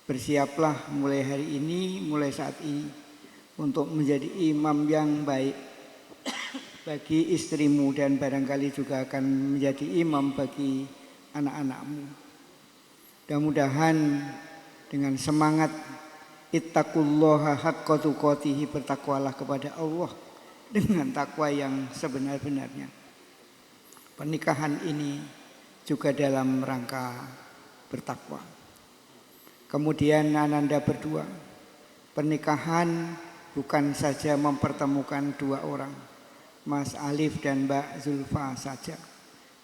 Bersiaplah mulai hari ini, mulai saat ini, untuk menjadi imam yang baik bagi istrimu, dan barangkali juga akan menjadi imam bagi anak-anakmu. Mudah-mudahan dengan semangat ittaqullaha haqqa tuqatih, bertakwalah kepada Allah dengan takwa yang sebenar-benarnya. Pernikahan ini juga dalam rangka bertakwa. Kemudian Ananda berdua, pernikahan bukan saja mempertemukan dua orang, Mas Alif dan Mbak Zulfa saja,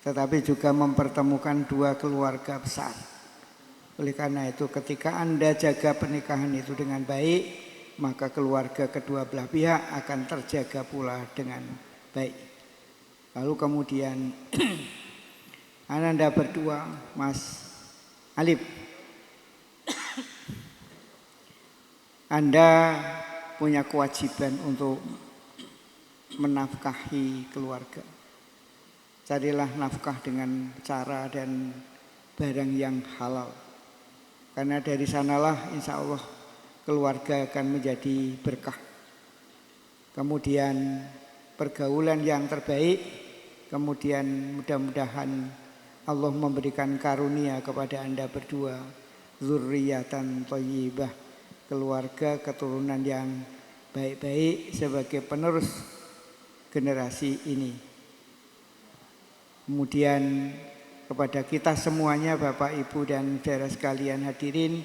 tetapi juga mempertemukan dua keluarga besar. Oleh karena itu ketika Anda jaga pernikahan itu dengan baik, maka keluarga kedua belah pihak akan terjaga pula dengan baik. Lalu kemudian Ananda berdua, Mas Alif, Anda punya kewajiban untuk menafkahi keluarga. Carilah nafkah dengan cara dan barang yang halal. Karena dari sanalah insya Allah keluarga akan menjadi berkah. Kemudian pergaulan yang terbaik, kemudian mudah-mudahan Allah memberikan karunia kepada Anda berdua, zurriyatan thayyibah, keluarga keturunan yang baik-baik sebagai penerus generasi ini. Kemudian kepada kita semuanya, Bapak, Ibu, dan saudara sekalian hadirin,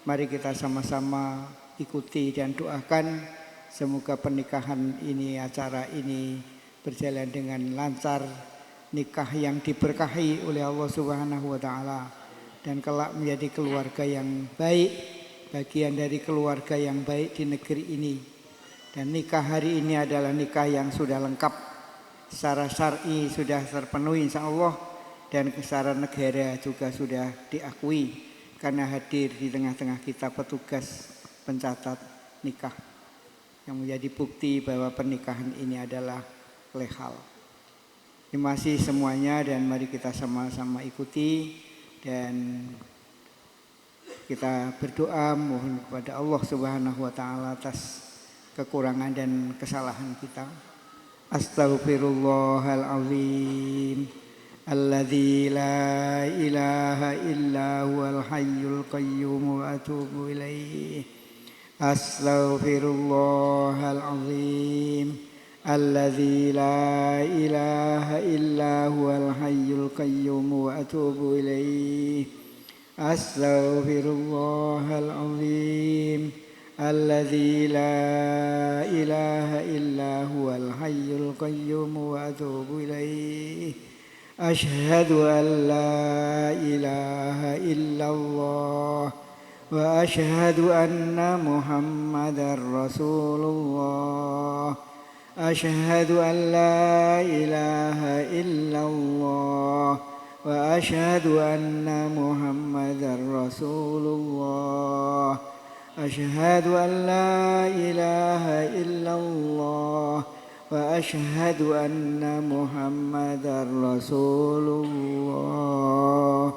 mari kita sama-sama ikuti dan doakan semoga pernikahan ini, acara ini berjalan dengan lancar, nikah yang diberkahi oleh Allah Subhanahu wa taala dan kelak menjadi keluarga yang baik, bagian dari keluarga yang baik di negeri ini. Dan nikah hari ini adalah nikah yang sudah lengkap, secara syar'i sudah terpenuhi insya Allah, dan secara negara juga sudah diakui karena hadir di tengah-tengah kita petugas pencatat nikah yang menjadi bukti bahwa pernikahan ini adalah legal. Terima kasih semuanya dan mari kita sama-sama ikuti dan kita berdoa mohon kepada Allah Subhanahu wa taala atas kekurangan dan kesalahan kita. Astaghfirullahalazim alladzi la ilaha illa huwal hayyul qayyum wa atubu ilaih. Astaghfirullahalazim alladzi la ilaha illa huwal hayyul qayyum wa atubu ilaih. Astaghfirullahalazim alladzi la ilaha illa huwal hayyul qayyum wa atubu ilaih. Asyhadu an la ilaha illallah wa asyhadu anna Muhammadar Rasulullah. Asyhadu an la ilaha illallah wa asyhadu anna Muhammadar Rasulullah. Asyhadu an la ilaha illallah wa asyhadu anna Muhammadar Rasulullah.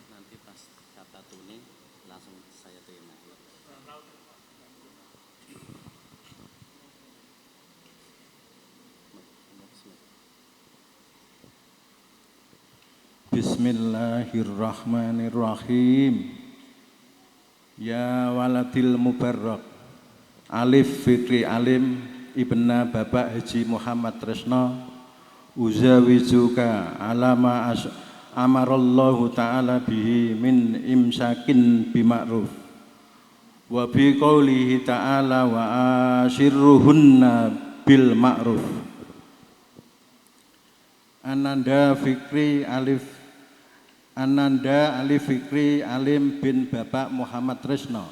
Nanti pas kata tuning langsung saya terima. Bismillahirrahmanirrahim. Ya waladil mubarak Alif Fikri Alim Ibna Bapak Haji Muhammad Tresno Uzawizuka alama amarallahu ta'ala bihi min imsakin bima'ruf wa bi qawlihi ta'ala wa asyirruhunna bil ma'ruf. Ananda Alif Fikri Alim bin Bapak Muhammad Tresno.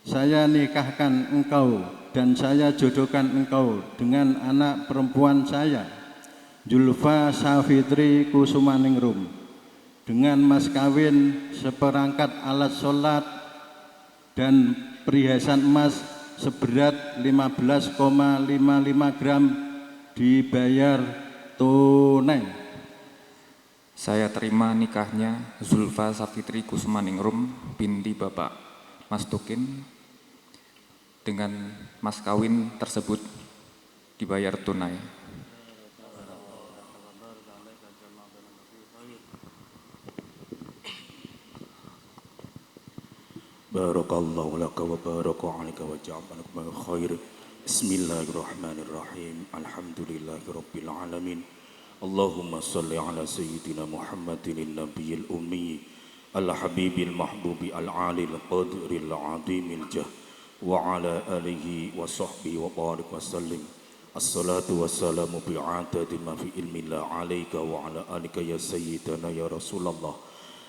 Saya nikahkan engkau dan saya jodohkan engkau dengan anak perempuan saya, Julfa Safitri Kusumaningrum, dengan mas kawin seperangkat alat sholat dan perhiasan emas seberat 15,55 gram dibayar tunai. Saya terima nikahnya Zulfa Safitri Kusumaningrum binti Bapak Mas Tukin dengan mas kawin tersebut dibayar tunai. Barakallahu laka wa baraka alika wa ja'alaka min khair. Bismillahirrahmanirrahim. Alhamdulillahi rabbil alamin. Allahumma salli ala sayyidina Muhammadin nabiyil ummi al-habibil mahbubi al-alil qadiril azimil jah wa ala alihi wa sahbihi wa barik wa sallim. Assalatu wassalamu bi'adadi ma fi ilmillah alaika wa ala alika ya sayyidana ya Rasulullah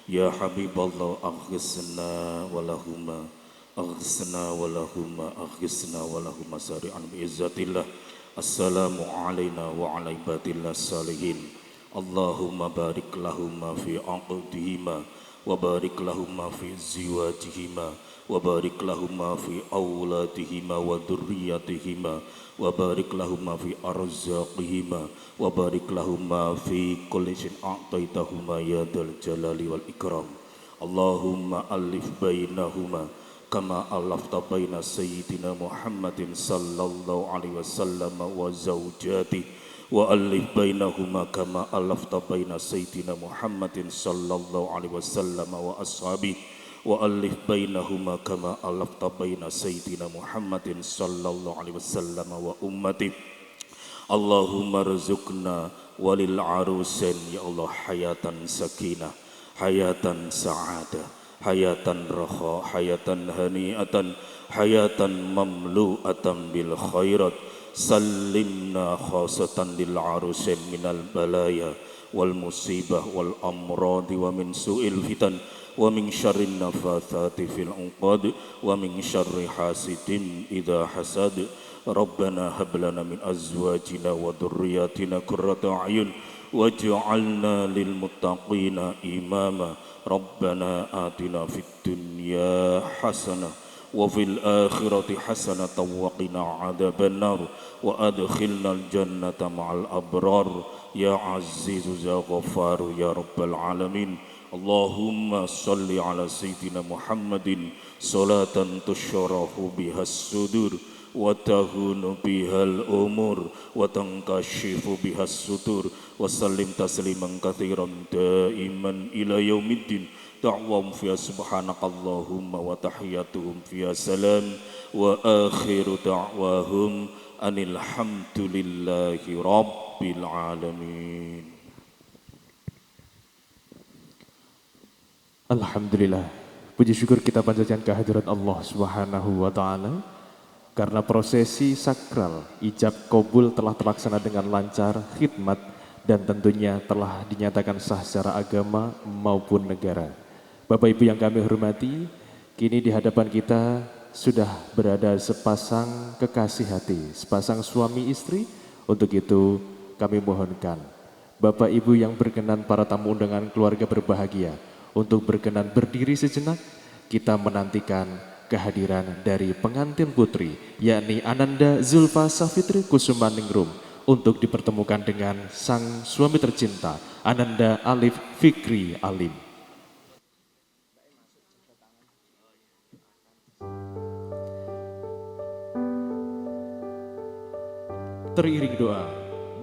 Ya Habiballah aghsna walahuma aghsna walahuma aghsna walahuma sari'an biizzatillah. Assalamu alaina wa ala ibadillah salihin. Allahumma barik lahuma fi aqdihima wa barik lahuma fi ziwajihima wa barik lahuma fi auladihima wa dhurriyyatihima wa barik lahuma fi arzaqihima wa barik lahuma fi kulli shay'in a'taitahuma ya dzal jalali wal ikram. Allahumma alif bainahuma kama alafta baina sayyidina Muhammadin sallallahu alaihi wasallam wa zawjatihi wa alif bainahuma kama alafta baina sayyidina Muhammadin sallallahu alaihi wasallam wa ashabihi wa alif bainahuma kama alafta baina sayyidina Muhammadin sallallahu alaihi wasallam wa ummati. Allahumma rizukna walil arusin ya Allah hayatan sakinah, hayatan sa'adah, hayatan raha, hayatan hani'atan, hayatan mamlu'atan bil khairat. Sallimna khasatan lil arusin minal balaya wal musibah wal amradi wa min su'il fitan wa min syarrin nafathati fil uqad wa min syarri hasidin idha hasad. Rabbana hab lana min azwajina wa dhurriyyatina qurrata a'yun waj'alna lil muttaqina imama. Rabbana atina fid dunya hasanah wa fil akhirati hasanatan wa qina adzaban nar wa adkhilnal jannata ma'al abrar ya azizu ya ghaffar ya rabbal alamin. Allahumma salli ala sayyidina Muhammadin salatan tusyarafu bihas sudur wa tahunu bihal umur wa tankashifu bihas sutur wa sallim tasliman katsiran daiman ila yaumiddin. Da'wahum fiya subhanakallahumma wa tahiyyatuhum fiya salam wa akhiru da'wahum anil hamdulillahi rabbil alamin. Alhamdulillah, puji syukur kita panjatkan kehadirat Allah Subhanahu wa taala karena prosesi sakral ijab qabul telah terlaksana dengan lancar, khidmat dan tentunya telah dinyatakan sah secara agama maupun negara. Bapak Ibu yang kami hormati, kini di hadapan kita sudah berada sepasang kekasih hati, sepasang suami istri. Untuk itu kami mohonkan Bapak Ibu yang berkenan, para tamu undangan keluarga berbahagia, untuk berkenan berdiri sejenak. Kita menantikan kehadiran dari pengantin putri, yakni Ananda Zulfa Safitri Kusumaningrum, untuk dipertemukan dengan sang suami tercinta Ananda Alif Fikri Alim. Teriring doa,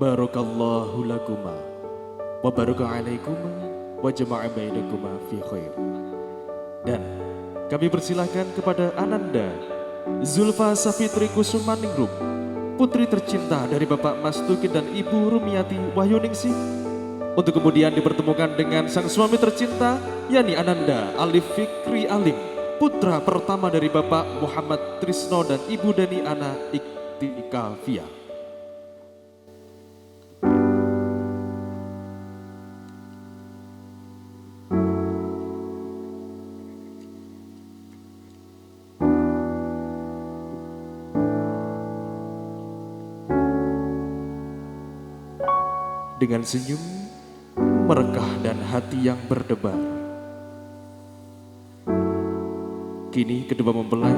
barakallahu lakuma wa baraka alaikuma wa jama'a bainakuma fi khair. Dan kami persilahkan kepada Ananda Zulfa Safitri Kusumaningrum, putri tercinta dari Bapak Mastukin dan Ibu Rumiati Wahyuningsih, untuk kemudian dipertemukan dengan sang suami tercinta, yakni Ananda Alif Fikri Alim, putra pertama dari Bapak Muhammad Trisno dan Ibu Dani Ana Iktikafia. Dengan senyum merekah dan hati yang berdebar, kini kedua mempelai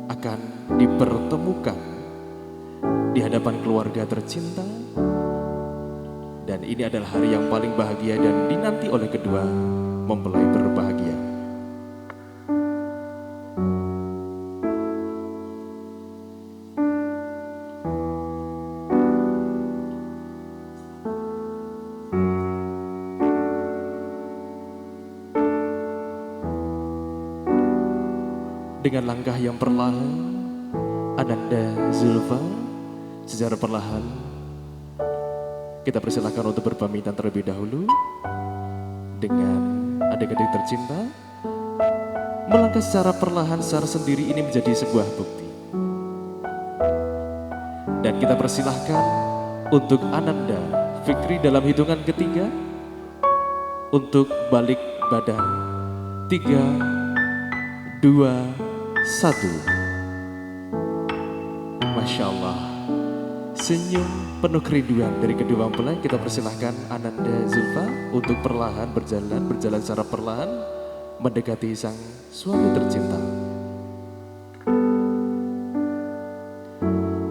akan dipertemukan di hadapan keluarga tercinta. Dan ini adalah hari yang paling bahagia dan dinanti oleh kedua mempelai berbahagia. Dengan langkah yang perlahan, Ananda Zulfa secara perlahan kita persilakan untuk berpamitan terlebih dahulu dengan adik-adik tercinta. Melangkah secara perlahan, secara sendiri, ini menjadi sebuah bukti. Dan kita persilahkan untuk Ananda Fikri dalam hitungan ketiga untuk balik badan. 3, 2, 1. Masya Allah. Senyum penuh kerinduan dari kedua mempelai. Kita persilahkan Ananda Zulfa untuk perlahan berjalan secara perlahan mendekati sang suami tercinta.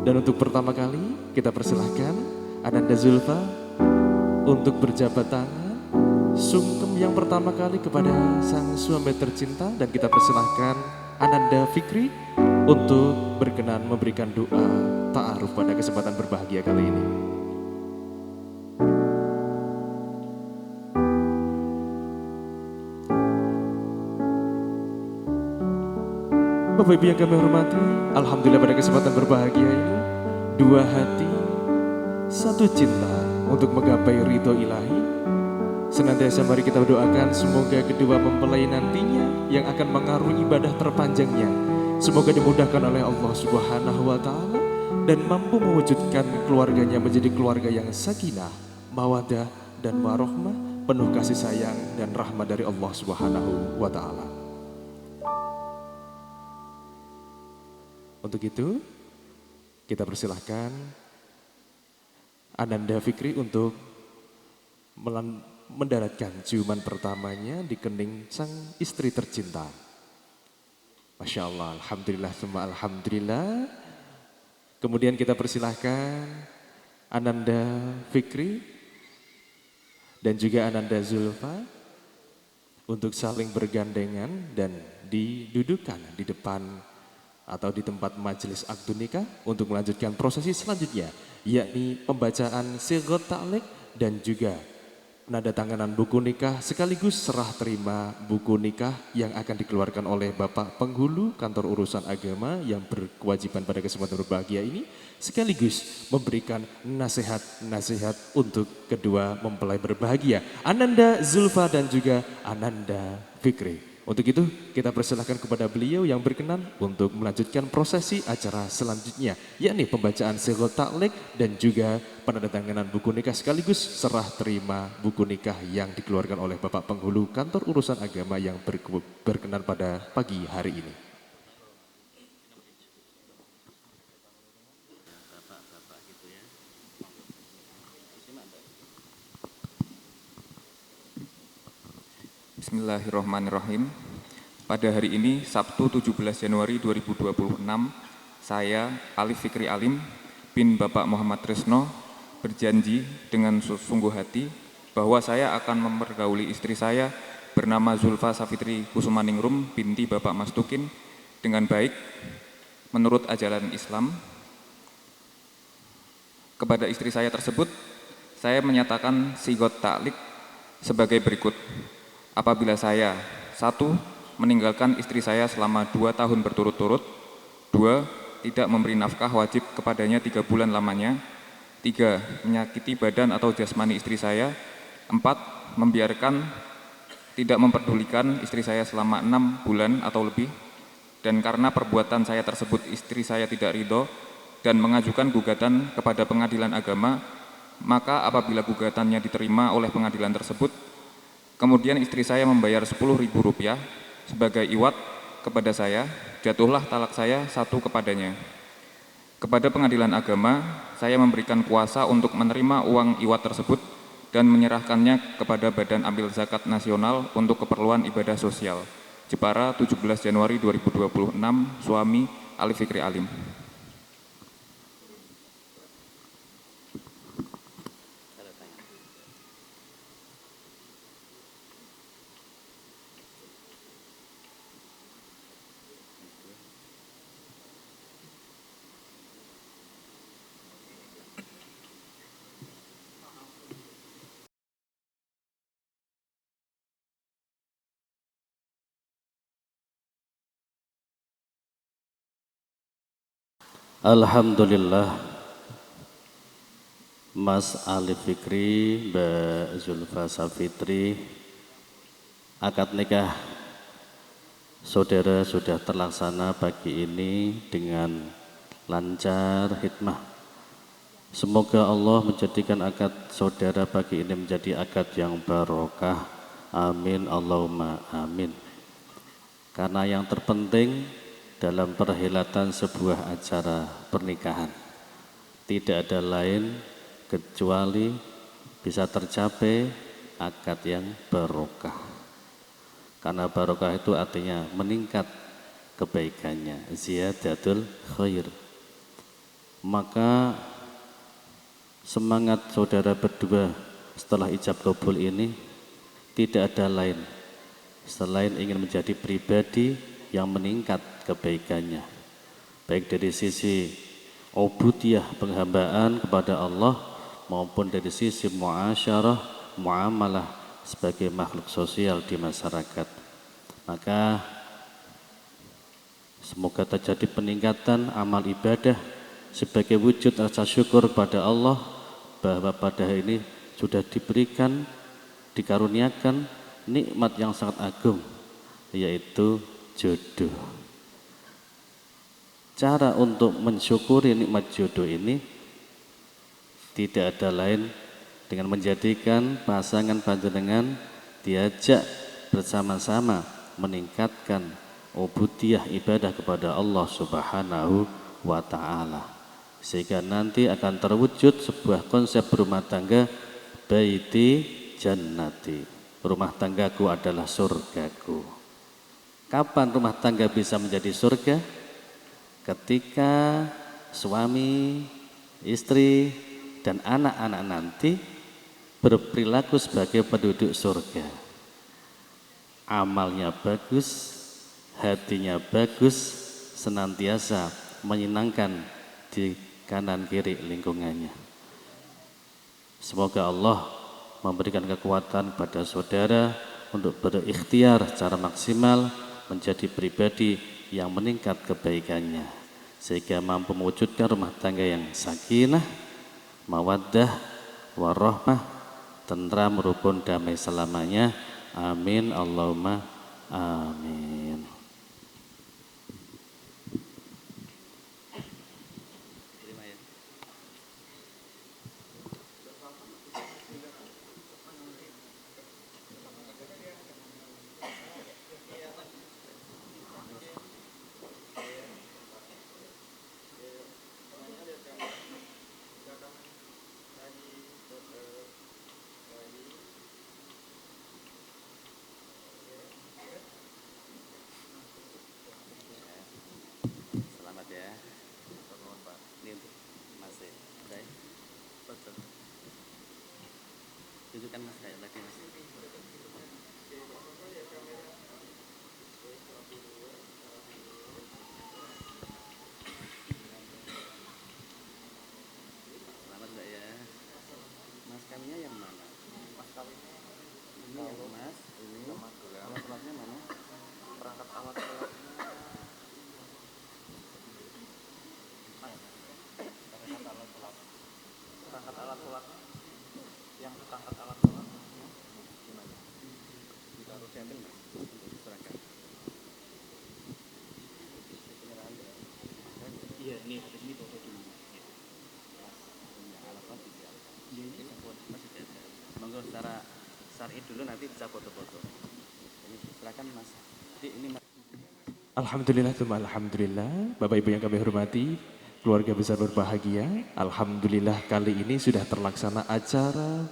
Dan untuk pertama kali kita persilahkan Ananda Zulfa untuk berjabat tangan sungkem yang pertama kali kepada sang suami tercinta, dan kita persilahkan Ananda Fikri untuk berkenan memberikan doa ta'aruf pada kesempatan berbahagia kali ini. Bapak Ibu yang kami hormati, alhamdulillah pada kesempatan berbahagia ini, dua hati, satu cinta untuk menggapai ridho ilahi. Senantiasa mari kita berdoakan semoga kedua mempelai nantinya yang akan mengarungi ibadah terpanjangnya, semoga dimudahkan oleh Allah Subhanahu wa Ta'ala dan mampu mewujudkan keluarganya menjadi keluarga yang sakinah, mawaddah dan warohmah, penuh kasih sayang dan rahmat dari Allah Subhanahu wa Ta'ala. Untuk itu, kita persilahkan Ananda Fikri untuk mendaratkan ciuman pertamanya di kening sang istri tercinta. Masya Allah, alhamdulillah, semua alhamdulillah. Kemudian kita persilahkan Ananda Fikri dan juga Ananda Zulfa untuk saling bergandengan dan didudukan di depan atau di tempat majelis akad nikah untuk melanjutkan prosesi selanjutnya, yakni pembacaan sighat ta'liq dan juga penandatanganan buku nikah sekaligus serah terima buku nikah yang akan dikeluarkan oleh Bapak Penghulu Kantor Urusan Agama yang berkewajiban pada kesempatan berbahagia ini, sekaligus memberikan nasihat-nasihat untuk kedua mempelai berbahagia, Ananda Zulfa dan juga Ananda Fikri. Untuk itu kita persilahkan kepada beliau yang berkenan untuk melanjutkan prosesi acara selanjutnya, yakni pembacaan sighat ta'liq dan juga penandatanganan buku nikah sekaligus serah terima buku nikah yang dikeluarkan oleh Bapak Penghulu Kantor Urusan Agama yang berkenan pada pagi hari ini. Bismillahirrahmanirrahim. Pada hari ini, Sabtu 17 Januari 2026, saya, Alif Fikri Alim, bin Bapak Muhammad Tresno, berjanji dengan sungguh hati bahwa saya akan mempergauli istri saya bernama Zulfa Safitri Kusumaningrum binti Bapak Mastukin dengan baik menurut ajaran Islam. Kepada istri saya tersebut, saya menyatakan sighat ta'liq sebagai berikut. Apabila saya, 1. meninggalkan istri saya selama 2 tahun berturut-turut, 2. tidak memberi nafkah wajib kepadanya 3 bulan lamanya, 3. menyakiti badan atau jasmani istri saya, 4. membiarkan tidak memperdulikan istri saya selama 6 bulan atau lebih, dan karena perbuatan saya tersebut istri saya tidak ridho dan mengajukan gugatan kepada pengadilan agama, maka apabila gugatannya diterima oleh pengadilan tersebut, kemudian istri saya membayar Rp10.000 sebagai iwat kepada saya, jatuhlah talak saya 1 kepadanya. Kepada pengadilan agama, saya memberikan kuasa untuk menerima uang iwat tersebut dan menyerahkannya kepada Badan Amil Zakat Nasional untuk keperluan ibadah sosial. Jepara, 17 Januari 2026, suami Alif Fikri Alim. Alhamdulillah, Mas Alif Fikri, Mbak Zulfa Safitri, akad nikah saudara sudah terlaksana pagi ini dengan lancar hikmah. Semoga Allah menjadikan akad saudara pagi ini menjadi akad yang barokah, Amin Allahumma amin. Karena yang terpenting dalam perhelatan sebuah acara pernikahan tidak ada lain kecuali bisa tercapai akad yang barokah. Karena barokah itu artinya meningkat kebaikannya, ziyadatul khair. Maka semangat saudara berdua setelah ijab kabul ini tidak ada lain selain ingin menjadi pribadi yang meningkat kebaikannya, baik dari sisi ubudiyah penghambaan kepada Allah maupun dari sisi muasyarah muamalah sebagai makhluk sosial di masyarakat. Maka semoga terjadi peningkatan amal ibadah sebagai wujud rasa syukur pada Allah bahwa pada hari ini sudah diberikan, dikaruniakan nikmat yang sangat agung, yaitu jodoh. Cara untuk mensyukuri nikmat jodoh ini tidak ada lain dengan menjadikan pasangan panjenengan diajak bersama-sama meningkatkan ubudiyah ibadah kepada Allah Subhanahu wa ta'ala, sehingga nanti akan terwujud sebuah konsep rumah tangga baiti jannati. Rumah tanggaku adalah surgaku. Kapan rumah tangga bisa menjadi surga? Ketika suami, istri, dan anak-anak nanti berperilaku sebagai penduduk surga. Amalnya bagus, hatinya bagus, senantiasa menyenangkan di kanan kiri lingkungannya. Semoga Allah memberikan kekuatan pada saudara untuk berikhtiar secara maksimal menjadi pribadi yang meningkat kebaikannya, sehingga mampu mewujudkan rumah tangga yang sakinah, mawaddah, warahmah, tentram, rukun, damai selamanya. Amin Allahumma amin. Tunjukkan mas kayak tadi mas. Selamat mbak ya. Mas kawinnya yang mana? Mas kawin ini yang mas ini alat sholatnya mana? Perangkat alat sholatnya. Perangkat alat sholatnya. Yang perangkat alat sholat gimana? Ditaruh diambil mas untuk diserahkan. Iya ini habis ini foto dulu. Alat sholat tidak. Iya ini masih ada. Monggo secara syar'i dulu nanti bisa foto-foto. Ini silakan mas. Jadi ini mas. Alhamdulillah, alhamdulillah, Bapak Ibu yang kami hormati, keluarga besar berbahagia. Alhamdulillah kali ini sudah terlaksana acara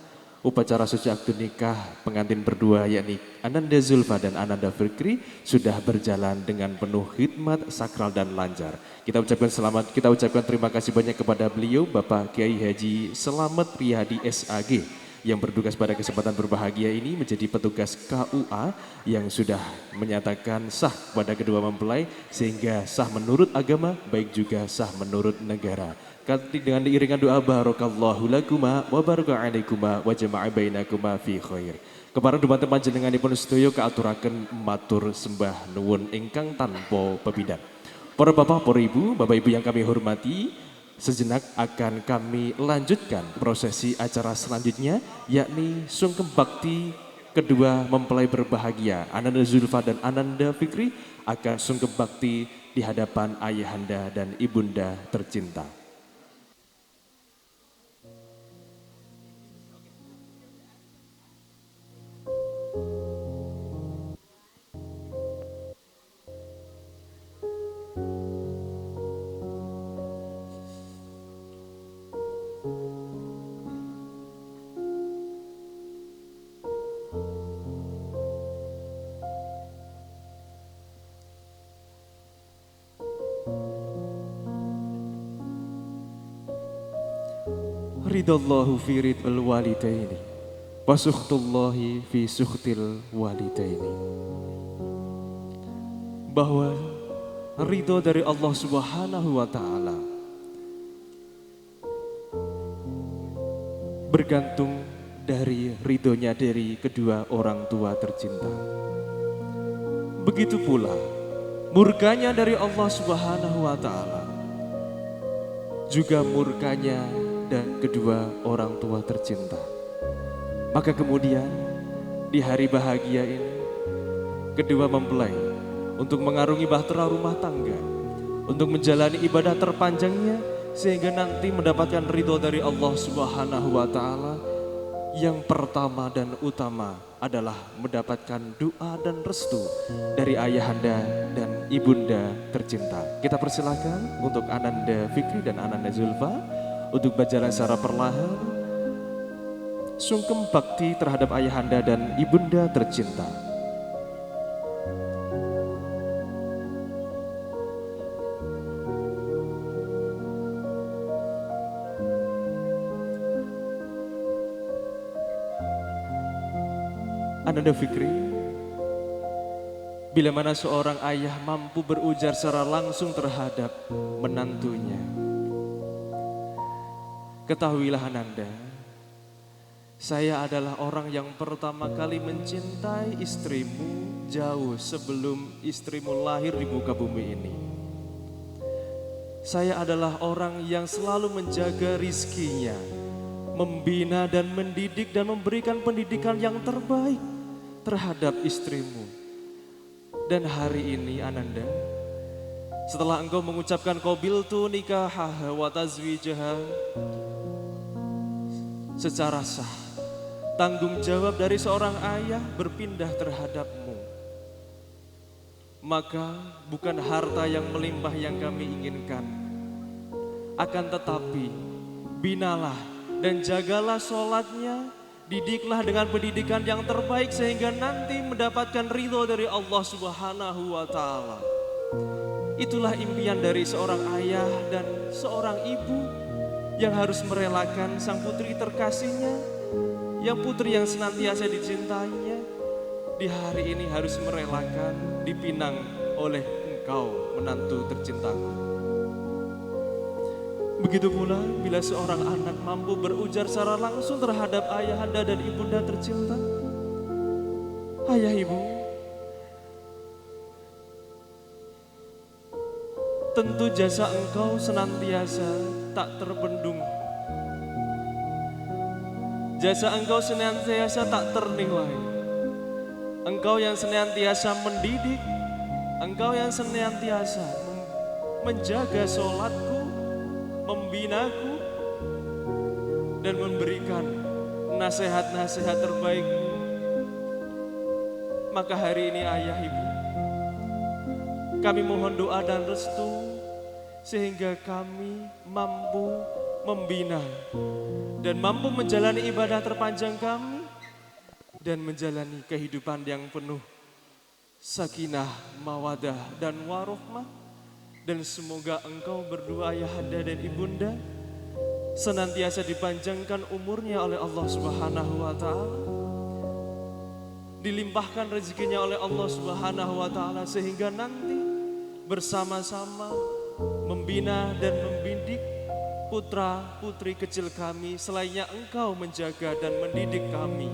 upacara suci akad nikah pengantin berdua, yakni Ananda Zulfa dan Ananda Fikri, sudah berjalan dengan penuh khidmat, sakral dan lancar. Kita ucapkan selamat, kita ucapkan terima kasih banyak kepada beliau Bapak Kiai Haji Selamet Riyadi SAG yang bertugas pada kesempatan berbahagia ini menjadi petugas KUA yang sudah menyatakan sah pada kedua mempelai, sehingga sah menurut agama baik juga sah menurut negara. Dengan diiringan doa barakallahu lakuma wa baraka alaikuma wa jama'a bainakuma fi khair. Kepada dumateng panjenenganipun sedaya kaaturaken matur sembah nuwun ingkang tanpa pebidan. Para bapak, para ibu, bapak ibu yang kami hormati, sejenak akan kami lanjutkan prosesi acara selanjutnya, yakni sungkem bakti kedua mempelai berbahagia Ananda Zulfa dan Ananda Fikri akan sungkem bakti di hadapan ayahanda dan ibunda tercinta. ridallahu fi ridal walidaini wa sukhtullahi fi sukhtil walidaini. Bahwa ridho dari Allah Subhanahu wa taala bergantung dari ridhonya dari kedua orang tua tercinta. Begitu pula murkanya dari Allah Subhanahu wa taala juga murkanya dan kedua orang tua tercinta. Maka kemudian di hari bahagia ini kedua mempelai untuk mengarungi bahtera rumah tangga, untuk menjalani ibadah terpanjangnya sehingga nanti mendapatkan ridho dari Allah Subhanahu wa taala. Yang pertama dan utama adalah mendapatkan doa dan restu dari ayahanda dan ibunda tercinta. Kita persilahkan untuk Ananda Fikri dan Ananda Zulfa untuk berjalan secara perlahan sungkem bakti terhadap ayahanda dan ibunda tercinta. Ananda Fikri, bila mana seorang ayah mampu berujar secara langsung terhadap menantunya, ketahuilah Ananda, saya adalah orang yang pertama kali mencintai istrimu jauh sebelum istrimu lahir di muka bumi ini. Saya adalah orang yang selalu menjaga rizkinya, membina dan mendidik dan memberikan pendidikan yang terbaik terhadap istrimu. Dan hari ini Ananda, setelah engkau mengucapkan qabiltu nikahaha wa tazwijaha secara sah, tanggung jawab dari seorang ayah berpindah terhadapmu. Maka bukan harta yang melimpah yang kami inginkan, akan tetapi binalah dan jagalah sholatnya, didiklah dengan pendidikan yang terbaik sehingga nanti mendapatkan ridho dari Allah Subhanahu wa taala. Itulah impian dari seorang ayah dan seorang ibu yang harus merelakan sang putri terkasihnya, yang putri yang senantiasa dicintainya, di hari ini harus merelakan dipinang oleh engkau menantu tercintaku. Begitu pula bila seorang anak mampu berujar secara langsung terhadap ayahanda dan ibunda tercinta. Ayah ibu, tentu jasa engkau senantiasa tak terbendung. Jasa engkau senantiasa tak ternilai. Engkau yang senantiasa mendidik, engkau yang senantiasa menjaga sholatku, membinaku, dan memberikan nasihat-nasihat terbaik. Maka hari ini ayah ibu, kami mohon doa dan restu sehingga kami mampu membina dan mampu menjalani ibadah terpanjang kami dan menjalani kehidupan yang penuh sakinah, mawadah, dan warohmah. Dan semoga engkau berdua ayahanda dan ibunda senantiasa dipanjangkan umurnya oleh Allah Subhanahu wa taala, dilimpahkan rezekinya oleh Allah Subhanahu wa taala sehingga nanti bersama-sama membina dan membidik putra putri kecil kami selainnya engkau menjaga dan mendidik kami.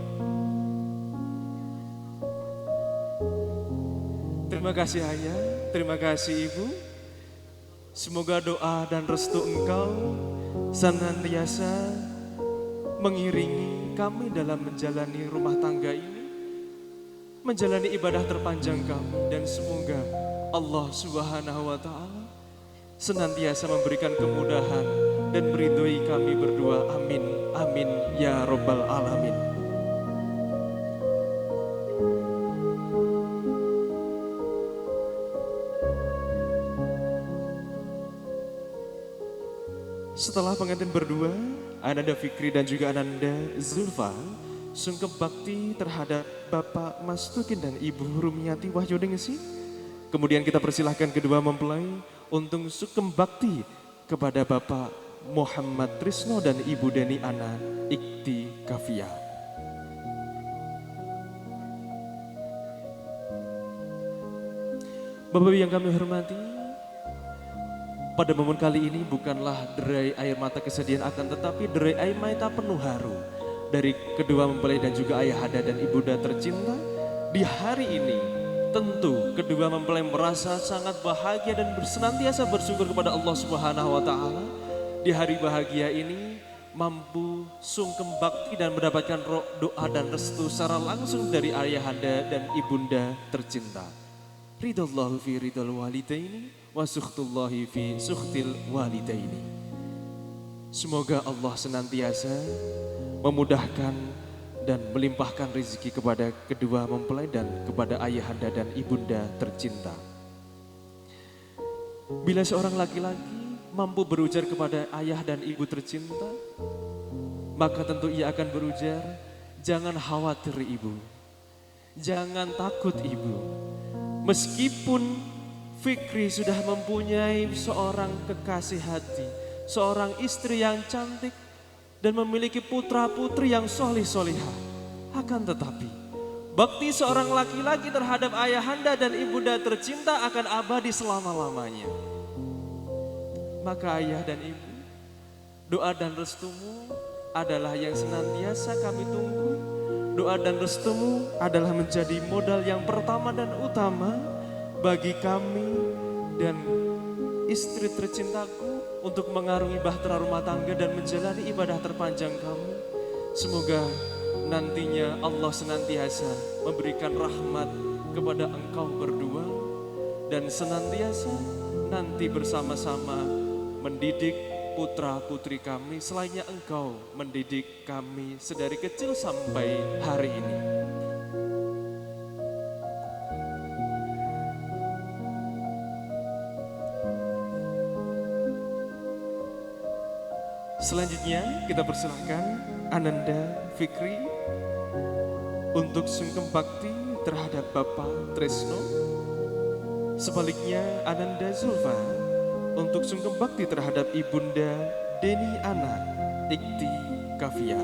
Terima kasih ayah, terima kasih ibu. Semoga doa dan restu engkau senantiasa mengiringi kami dalam menjalani rumah tangga ini, menjalani ibadah terpanjang kami, dan semoga Allah Subhanahu wa taala senantiasa memberikan kemudahan dan meridhoi kami berdua. Amin, amin ya rabbal alamin. Setelah pengantin berdua, Ananda Fikri dan juga Ananda Zulfa sungkem bakti terhadap Bapak Mastukin dan Ibu Rumiati Wahyuningsi. Kemudian kita persilahkan kedua mempelai untuk sungkem bakti kepada Bapak Muhammad Trisno dan Ibu Deni Ana Ikti Kafia. Bapak yang kami hormati, pada momen kali ini bukanlah derai air mata kesedihan, akan tetapi derai air mata penuh haru dari kedua mempelai dan juga ayahanda dan ibunda tercinta. Di hari ini tentu kedua mempelai merasa sangat bahagia dan senantiasa bersyukur kepada Allah Subhanahu wa taala. Di hari bahagia ini mampu sungkem bakti dan mendapatkan doa dan restu secara langsung dari ayahanda dan ibunda tercinta. Ridallahu fi ridal walidaini wa sukhtullahi fi sukhtil walidaini. Semoga Allah senantiasa memudahkan dan melimpahkan rezeki kepada kedua mempelai dan kepada ayahanda dan ibunda tercinta. Bila seorang laki-laki mampu berujar kepada ayah dan ibu tercinta, maka tentu ia akan berujar, jangan khawatir ibu, jangan takut ibu. Meskipun Fikri sudah mempunyai seorang kekasih hati, seorang istri yang cantik, dan memiliki putra-putri yang solih-solihah. Akan tetapi, bakti seorang laki-laki terhadap ayahanda dan ibunda tercinta akan abadi selama-lamanya. Maka ayah dan ibu, doa dan restumu adalah yang senantiasa kami tunggu. Doa dan restumu adalah menjadi modal yang pertama dan utama bagi kami dan istri tercintaku untuk mengarungi bahtera rumah tangga dan menjalani ibadah terpanjang kami. Semoga nantinya Allah senantiasa memberikan rahmat kepada engkau berdua dan senantiasa nanti bersama-sama mendidik putra putri kami selainnya engkau mendidik kami sedari kecil sampai hari ini. Selanjutnya kita persilahkan Ananda Fikri untuk sungkem bakti terhadap Bapak Tresno. Sebaliknya Ananda Zulfa untuk sungkem bakti terhadap Ibunda Deni Ana Ikti Kafia.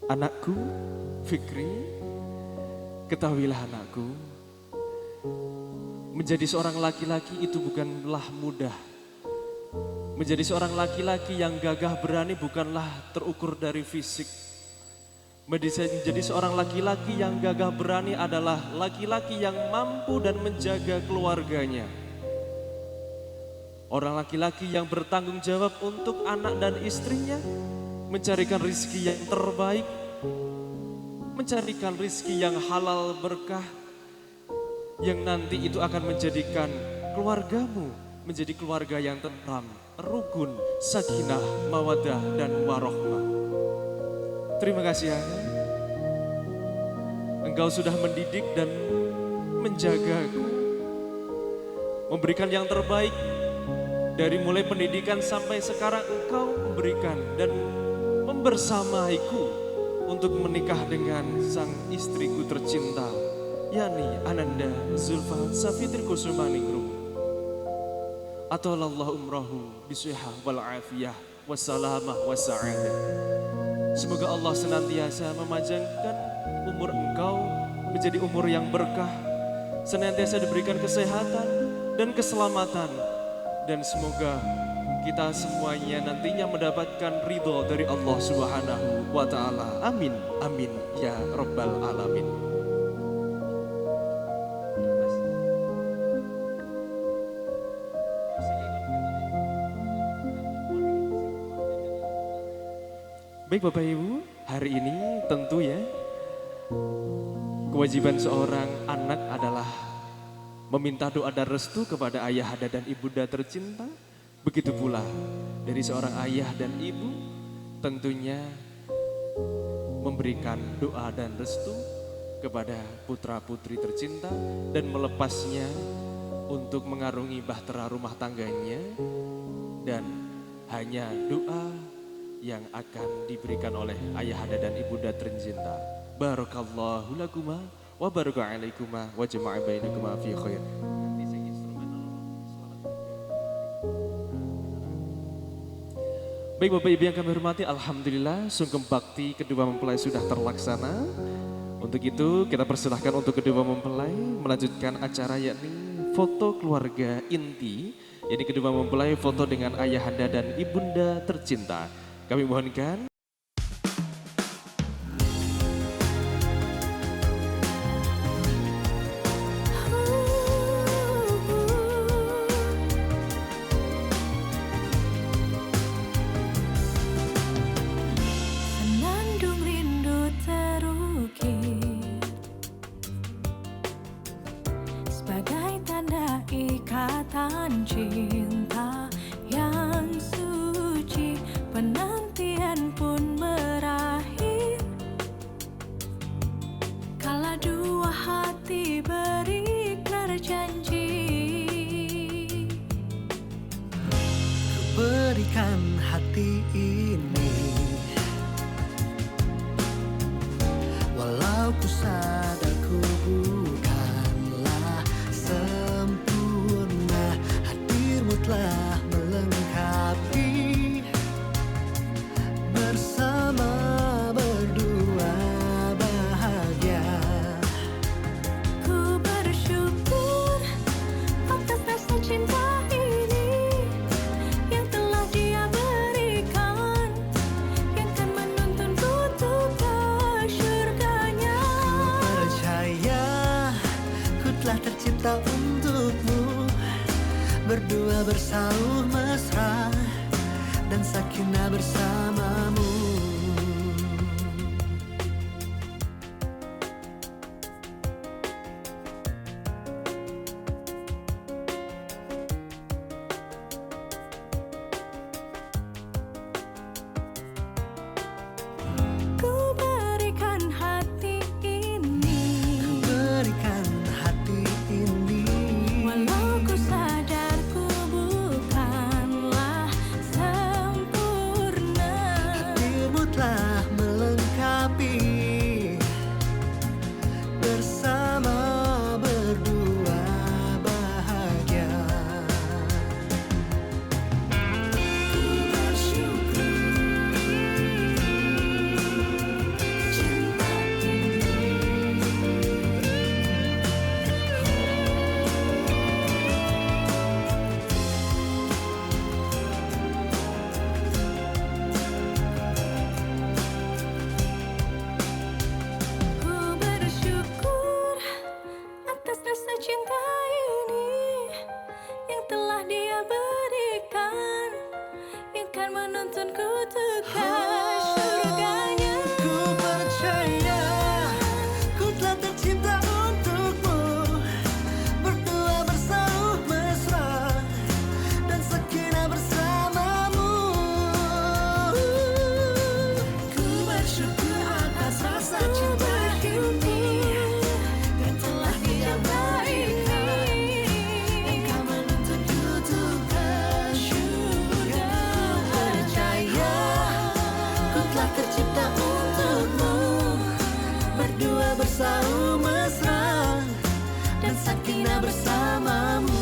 Anakku, Fikri, ketahuilah anakku, menjadi seorang laki-laki itu bukanlah mudah. Menjadi seorang laki-laki yang gagah berani bukanlah terukur dari fisik. Menjadi seorang laki-laki yang gagah berani adalah laki-laki yang mampu dan menjaga keluarganya. Orang laki-laki yang bertanggung jawab untuk anak dan istrinya, mencarikan rezeki yang terbaik, mencarikan rezeki yang halal berkah, yang nanti itu akan menjadikan keluargamu menjadi keluarga yang tentram, rukun, sakinah, mawaddah, dan warohmah. Terima kasih Ana. Engkau sudah mendidik dan menjagaku, memberikan yang terbaik. Dari mulai pendidikan sampai sekarang engkau memberikan dan membersamaiku untuk menikah dengan sang istriku tercinta, yakni Ananda Zulfa Safitri Kusumaningrum. Atalallahu umrahu bisihah wal afiyah wassalamah wassa'adah. Semoga Allah senantiasa memanjangkan umur engkau menjadi umur yang berkah, senantiasa diberikan kesehatan dan keselamatan, dan semoga kita semuanya nantinya mendapatkan ridho dari Allah Subhanahu wa ta'ala. Amin, amin, ya Rabbal Alamin. Baik Bapak Ibu, hari ini tentu ya, kewajiban seorang anak adalah meminta doa dan restu kepada ayahanda dan ibunda tercinta. Begitu pula dari seorang ayah dan ibu tentunya memberikan doa dan restu kepada putra-putri tercinta dan melepasnya untuk mengarungi bahtera rumah tangganya, dan hanya doa yang akan diberikan oleh ayahanda dan ibunda tercinta. Barakallahu lakuma wa baraka alaikuma wa jama'a bainakuma fi khair. Baik Bapak Ibu yang kami hormati, alhamdulillah sungkem bakti kedua mempelai sudah terlaksana. Untuk itu kita persilahkan untuk kedua mempelai melanjutkan acara, yakni foto keluarga inti, yakni kedua mempelai foto dengan ayahanda dan ibunda tercinta. Kami mohonkan. Senandung rindu terukir sebagai tanda ikatan cinta yang suci. Penantian pun berakhir kala dua hati berikrar janji. Berikan hati ini, walau ku sadar ku bukanlah sempurna, hadirmu telah melengkapi. Bersama berdua bahagia. Ku bersyukur atas rasa cinta ini yang telah Dia berikan, yang kan menuntunku untuk ke syurganya. Ku percaya ku telah tercipta untukmu, berdua bersauh mesra dan sakinah bersamamu. Ku berikan hati ini, Berikan hati ini, walau ku sadar ku bukanlah sempurna. hadirmu telah melengkapi. Bersama berdua bahagia. Ku bersyukur cinta Ku bersyukur atas rasa cinta ini yang telah Dia berikan, yang kan menuntunku untuk ke syurganya. Ku percaya ku telah tercipta untukmu, berdua bersauh mesra dan sakinah bersamamu. Ku bersyukur atas rasa cinta ini yang telah Dia berikan, yang kan menuntunku untuk ke syurga. Ku percaya ku telah tercipta untukmu, berdua bersauh mesra dan sakinah bersamamu.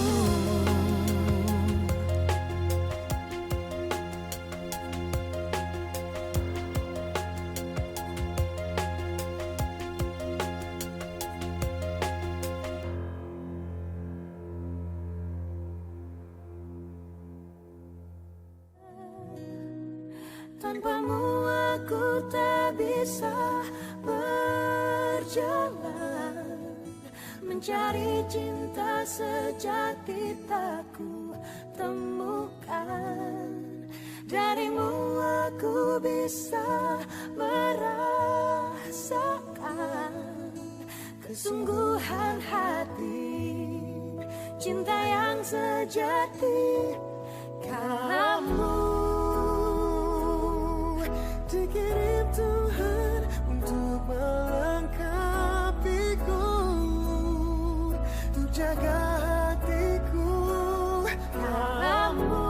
Tanpamu aku tak bisa berjalan, mencari cinta sejati tak ku temukan. Darimu aku bisa merasakan kesungguhan hati, cinta yang sejati. Kamu dikirim Tuhan untuk melengkapi. jaga hatiku Kalamu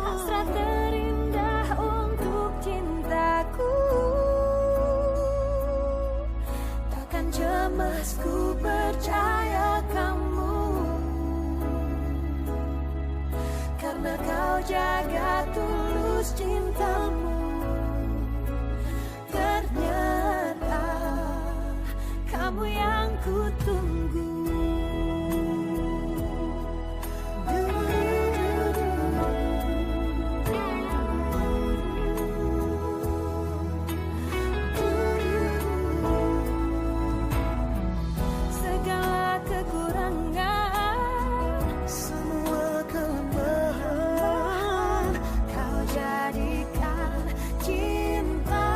hasrat terindah untuk cintaku. Takkan cemas, ku percaya kamu, karena kau jaga tulus cintamu. Ternyata kamu yang ku tunggu. Segala kekurangan, semua kelemahan, kau jadikan cinta.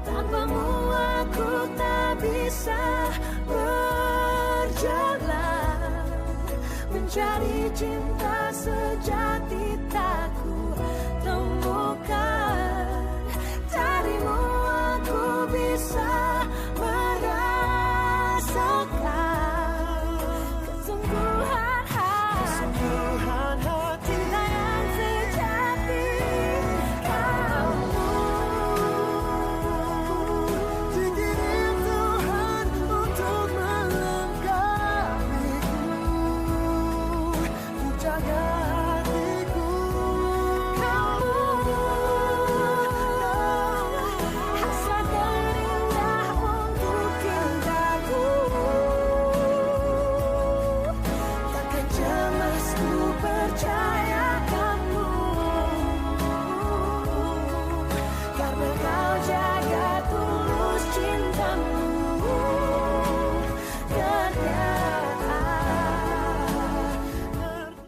Tanpamu aku tak bisa berjalan, mencari cinta sejati tak ku temukan. Darimu aku bisa merasakan kesungguhan hati, cinta yang sejati. Kamu dikirim Tuhan untuk melengkapiku, ku jaga